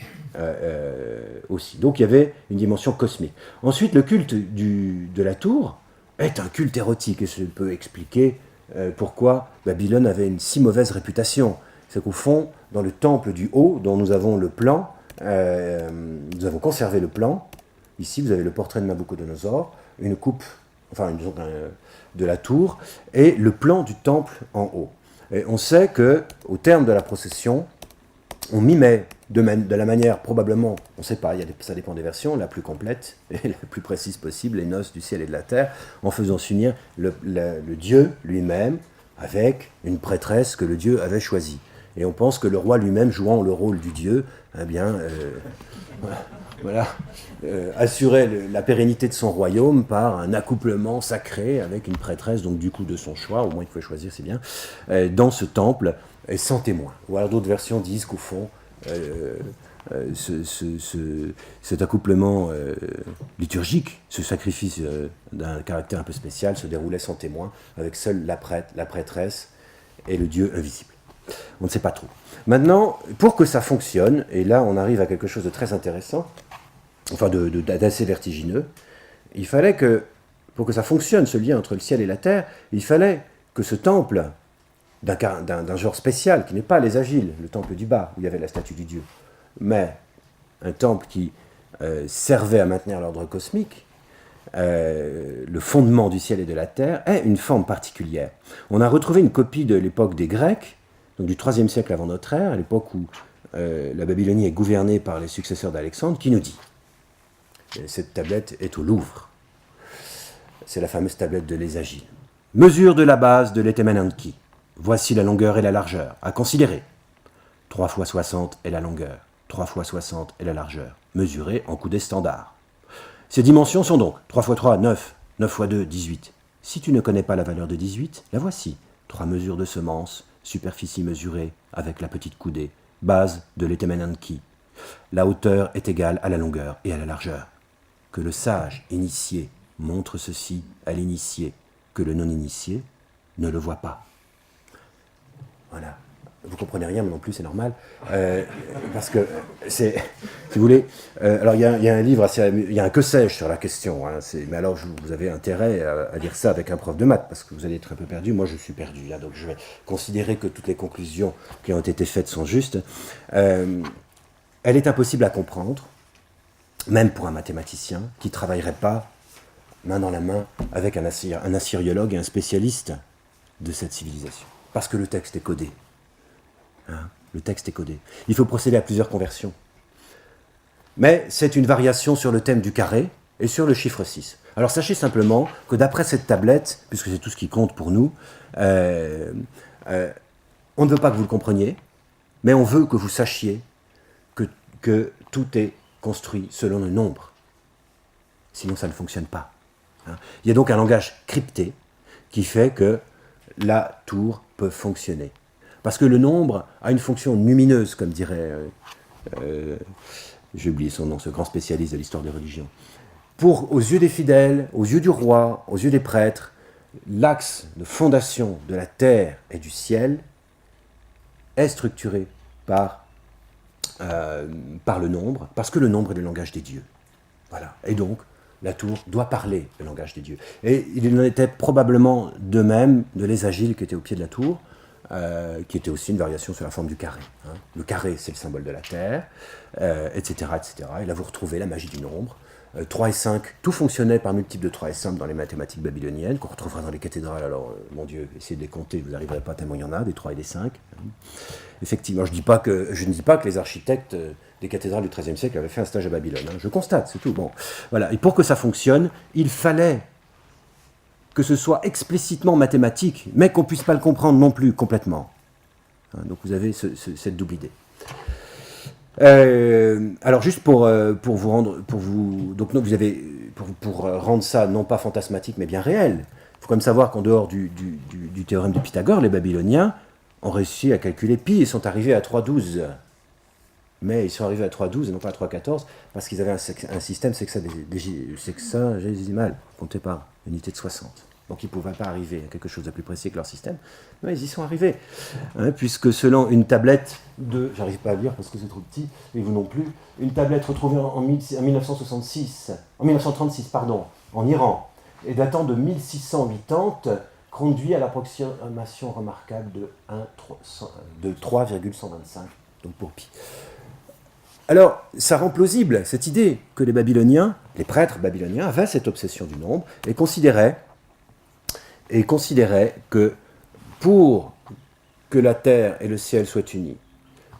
aussi. Donc il y avait une dimension cosmique. Ensuite, le culte de la tour est un culte érotique, et je peux expliquer pourquoi Babylone avait une si mauvaise réputation. C'est qu'au fond, dans le temple du haut, dont nous avons le plan, nous avons conservé le plan, ici vous avez le portrait de Nabuchodonosor, une coupe, de la tour, et le plan du temple en haut. Et on sait qu'au terme de la procession, on mimait de la manière, probablement, on ne sait pas, ça dépend des versions, la plus complète et la plus précise possible, les noces du ciel et de la terre, en faisant s'unir le Dieu lui-même avec une prêtresse que le Dieu avait choisie. Et on pense que le roi lui-même, jouant le rôle du Dieu, assurait la pérennité de son royaume par un accouplement sacré avec une prêtresse, donc du coup de son choix, au moins il pouvait choisir, c'est bien, dans ce temple, et sans témoin. Ou alors d'autres versions disent qu'au fond, cet accouplement liturgique, ce sacrifice d'un caractère un peu spécial, se déroulait sans témoin, avec seule la prêtresse et le Dieu invisible. On ne sait pas trop. Maintenant, pour que ça fonctionne, et là on arrive à quelque chose de très intéressant, d'assez vertigineux, il fallait que, pour que ça fonctionne, ce lien entre le ciel et la terre, il fallait que ce temple, d'un genre spécial, qui n'est pas les Agiles, le temple du bas, où il y avait la statue du Dieu, mais un temple qui servait à maintenir l'ordre cosmique, le fondement du ciel et de la terre, ait une forme particulière. On a retrouvé une copie de l'époque des Grecs, donc du IIIe siècle avant notre ère, à l'époque où la Babylonie est gouvernée par les successeurs d'Alexandre, qui nous dit, et cette tablette est au Louvre, c'est la fameuse tablette de l'Ésagile. Mesure de la base de l'Etemenanki. Voici la longueur et la largeur. À considérer. 3 fois 60 est la longueur. 3 fois 60 est la largeur. Mesurée en coudées standards. Ces dimensions sont donc 3 fois 3, 9. 9 fois 2, 18. Si tu ne connais pas la valeur de 18, la voici. 3 mesures de semence, superficie mesurée avec la petite coudée, base de l'Etemenanki. La hauteur est égale à la longueur et à la largeur. Que le sage initié montre ceci à l'initié, que le non-initié ne le voit pas. Voilà. Vous comprenez rien, mais non plus, c'est normal. Parce que, si vous voulez... alors, il y a un livre, il y a un que sais-je sur la question. Hein, mais alors, vous avez intérêt à lire ça avec un prof de maths, parce que vous allez être un peu perdu. Moi, je suis perdu. Hein, donc, je vais considérer que toutes les conclusions qui ont été faites sont justes. Elle est impossible à comprendre, même pour un mathématicien qui ne travaillerait pas main dans la main avec un assyriologue et un spécialiste de cette civilisation. Parce que le texte est codé. Hein, le texte est codé. Il faut procéder à plusieurs conversions. Mais c'est une variation sur le thème du carré et sur le chiffre 6. Alors sachez simplement que d'après cette tablette, puisque c'est tout ce qui compte pour nous, on ne veut pas que vous le compreniez, mais on veut que vous sachiez que tout est construit selon le nombre. Sinon ça ne fonctionne pas. Hein. Il y a donc un langage crypté qui fait que la tour peut fonctionner. Parce que le nombre a une fonction lumineuse, comme dirait, j'ai oublié son nom, ce grand spécialiste de l'histoire des religions. Aux yeux des fidèles, aux yeux du roi, aux yeux des prêtres, l'axe de fondation de la terre et du ciel est structuré par le nombre, parce que le nombre est le langage des dieux. Voilà. Et donc, la tour doit parler le langage des dieux. Et il en était probablement de même de l'Ésagile qui était au pied de la tour, qui était aussi une variation sur la forme du carré. Hein. Le carré, c'est le symbole de la terre, etc., etc. Et là, vous retrouvez la magie du nombre. 3 et 5, tout fonctionnait par multiple de 3 et 5 dans les mathématiques babyloniennes, qu'on retrouvera dans les cathédrales. Alors, mon Dieu, essayez de les compter, vous n'arriverez pas tellement il y en a, des 3 et des 5. Effectivement, je ne dis pas que les architectes des cathédrales du XIIIe siècle avaient fait un stage à Babylone. Hein. Je constate, c'est tout. Bon, voilà. Et pour que ça fonctionne, il fallait que ce soit explicitement mathématique, mais qu'on ne puisse pas le comprendre non plus complètement. Hein, donc vous avez cette double idée. Alors juste pour rendre ça non pas fantasmatique mais bien réel, il faut quand même savoir qu'en dehors du théorème de Pythagore, les Babyloniens ont réussi à calculer pi et sont arrivés à 3,12. Mais ils sont arrivés à 3,12 et non pas à 3,14 parce qu'ils avaient un système sexagésimal, compté par unité de 60. Donc ils ne pouvaient pas arriver à quelque chose de plus précis que leur système. Mais ils y sont arrivés. Hein, puisque selon une tablette j'arrive pas à lire parce que c'est trop petit, et vous non plus, une tablette retrouvée en 1936, en Iran, et datant de 1680, conduit à l'approximation remarquable de 3,125, donc pour pi. Alors, ça rend plausible cette idée que les Babyloniens, les prêtres babyloniens, avaient cette obsession du nombre et considéraient que pour que la terre et le ciel soient unis,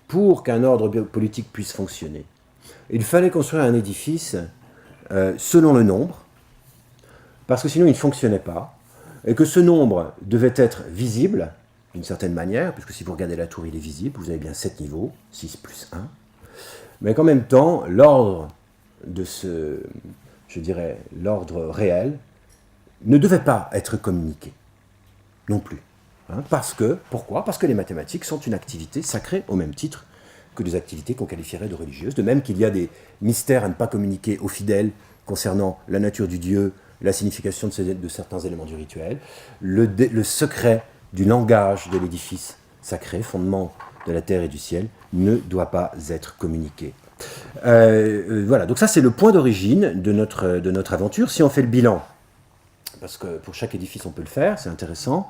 pour qu'un ordre politique puisse fonctionner, il fallait construire un édifice selon le nombre, parce que sinon il ne fonctionnait pas, et que ce nombre devait être visible d'une certaine manière, puisque si vous regardez la tour, il est visible, vous avez bien 7 niveaux, 6 plus 1, mais qu'en même temps, l'ordre l'ordre réel, ne devait pas être communiqué, non plus. Hein, pourquoi ? Parce que les mathématiques sont une activité sacrée au même titre que des activités qu'on qualifierait de religieuses, de même qu'il y a des mystères à ne pas communiquer aux fidèles concernant la nature du Dieu, la signification de certains éléments du rituel, le secret du langage de l'édifice sacré, fondement de la terre et du ciel, ne doit pas être communiqué. Voilà, donc ça c'est le point d'origine de notre aventure. Si on fait le bilan, parce que pour chaque édifice on peut le faire, c'est intéressant.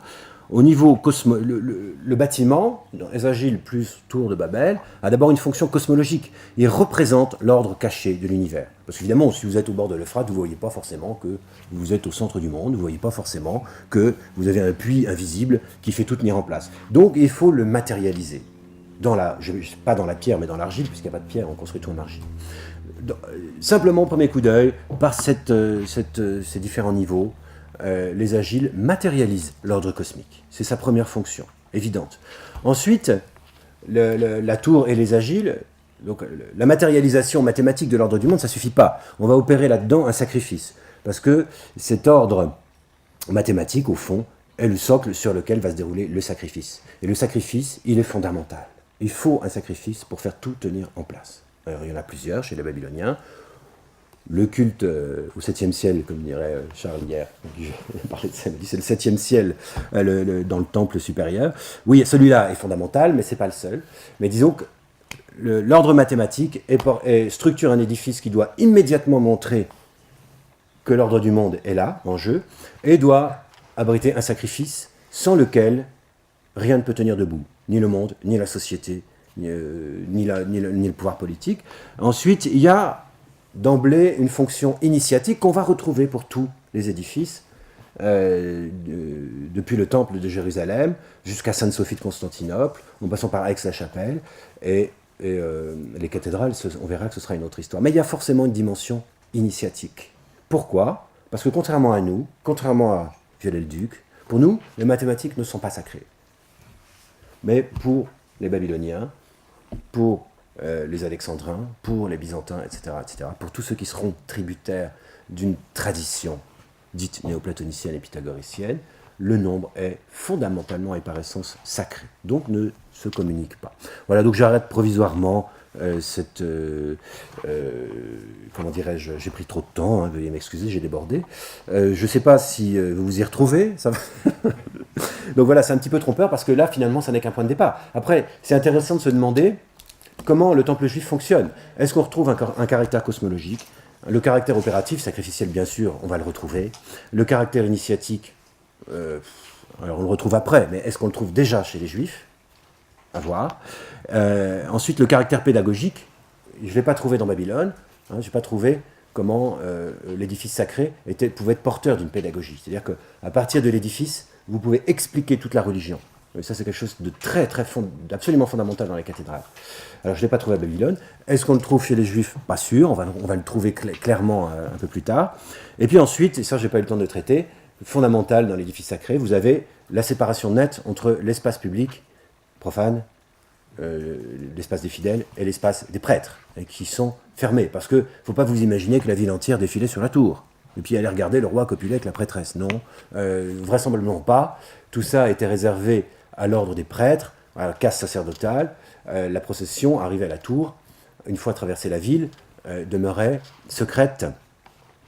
Au niveau le bâtiment, Ésagile plus tour de Babel, a d'abord une fonction cosmologique. Il représente l'ordre caché de l'univers. Parce qu'évidemment, si vous êtes au bord de l'Euphrate, vous ne voyez pas forcément que vous êtes au centre du monde, vous ne voyez pas forcément que vous avez un puits invisible qui fait tout tenir en place. Donc il faut le matérialiser. pas dans la pierre, mais dans l'argile, puisqu'il n'y a pas de pierre, on construit tout en argile. Simplement, au premier coup d'œil, par ces différents niveaux, les agiles matérialisent l'ordre cosmique. C'est sa première fonction, évidente. Ensuite, la tour et les agiles, donc la matérialisation mathématique de l'ordre du monde, ça ne suffit pas. On va opérer là-dedans un sacrifice, parce que cet ordre mathématique, au fond, est le socle sur lequel va se dérouler le sacrifice. Et le sacrifice, il est fondamental. Il faut un sacrifice pour faire tout tenir en place. Alors, il y en a plusieurs chez les Babyloniens. Le culte au 7e ciel, comme dirait Charles hier, j'ai parlé de ça, il dit c'est le 7e ciel dans le temple supérieur. Oui, celui-là est fondamental, mais ce n'est pas le seul. Mais disons que l'ordre mathématique structure un édifice qui doit immédiatement montrer que l'ordre du monde est là, en jeu, et doit abriter un sacrifice sans lequel rien ne peut tenir debout, ni le monde, ni la société, ni le pouvoir politique. Ensuite, il y a d'emblée une fonction initiatique qu'on va retrouver pour tous les édifices, depuis le temple de Jérusalem jusqu'à Sainte-Sophie de Constantinople, en passant par Aix-la-Chapelle, et les cathédrales, on verra que ce sera une autre histoire. Mais il y a forcément une dimension initiatique. Pourquoi ? Parce que contrairement à nous, contrairement à Viollet-le-Duc, pour nous, les mathématiques ne sont pas sacrées. Mais pour les Babyloniens, pour les Alexandrins, pour les Byzantins, etc., pour tous ceux qui seront tributaires d'une tradition dite néoplatonicienne et pythagoricienne, le nombre est fondamentalement et par essence sacré, donc ne se communique pas. Voilà, donc j'arrête provisoirement comment dirais-je, j'ai pris trop de temps, hein, veuillez m'excuser, j'ai débordé. Je ne sais pas si vous vous y retrouvez, ça va. Donc voilà, c'est un petit peu trompeur parce que là, finalement, ça n'est qu'un point de départ. Après, c'est intéressant de se demander comment le temple juif fonctionne. Est-ce qu'on retrouve un caractère cosmologique ? Le caractère opératif, sacrificiel bien sûr, on va le retrouver. Le caractère initiatique, alors on le retrouve après, mais est-ce qu'on le trouve déjà chez les juifs ? À voir. Ensuite, le caractère pédagogique, je ne l'ai pas trouvé dans Babylone, hein, je n'ai pas trouvé comment l'édifice sacré pouvait être porteur d'une pédagogie. C'est-à-dire qu'à partir de l'édifice, vous pouvez expliquer toute la religion. Et ça, c'est quelque chose de absolument fondamental dans les cathédrales. Alors, je ne l'ai pas trouvé à Babylone. Est-ce qu'on le trouve chez les Juifs ? Pas sûr. On va le trouver clairement un peu plus tard. Et puis ensuite, et ça, je n'ai pas eu le temps de traiter, fondamental dans l'édifice sacré, vous avez la séparation nette entre l'espace public, profane, l'espace des fidèles et l'espace des prêtres, et qui sont fermés. Parce qu'il ne faut pas vous imaginer que la ville entière défilait sur la tour. Et puis aller regarder le roi copuler avec la prêtresse. Non, vraisemblablement pas. Tout ça était réservé à l'ordre des prêtres, à la caste sacerdotale. La procession arrivait à la tour, une fois traversée la ville, demeurait secrète,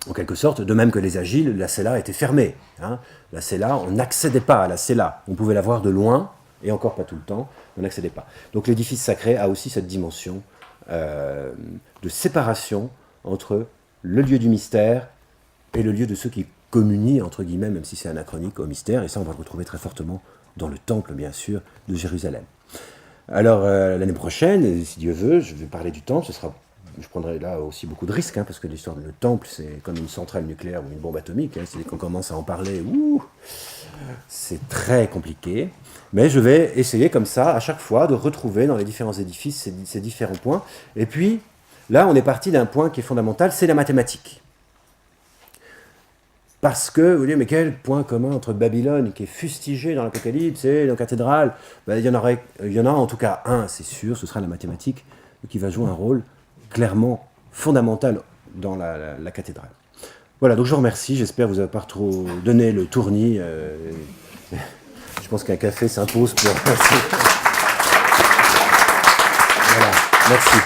en quelque sorte, de même que les agiles, la cella était fermée. Hein. La cella, on n'accédait pas à la cella. On pouvait la voir de loin, et encore pas tout le temps, on n'accédait pas. Donc l'édifice sacré a aussi cette dimension de séparation entre le lieu du mystère et le lieu de ceux qui communient, entre guillemets, même si c'est anachronique, au mystère, et ça on va le retrouver très fortement dans le temple, bien sûr, de Jérusalem. Alors, l'année prochaine, si Dieu veut, je vais parler du temple, je prendrai là aussi beaucoup de risques, hein, parce que l'histoire du temple, c'est comme une centrale nucléaire ou une bombe atomique, hein, c'est qu'on commence à en parler, c'est très compliqué, mais je vais essayer comme ça, à chaque fois, de retrouver dans les différents édifices ces différents points, et puis, là, on est parti d'un point qui est fondamental, c'est la mathématique. Parce que, vous dites, mais quel point commun entre Babylone, qui est fustigé dans l'Apocalypse, et dans la cathédrale, il y en a en tout cas un, c'est sûr, ce sera la mathématique, qui va jouer un rôle clairement fondamental dans la cathédrale. Voilà, donc je vous remercie, j'espère que vous n'avez pas trop donné le tournis. Je pense qu'un café s'impose pour... Voilà, merci.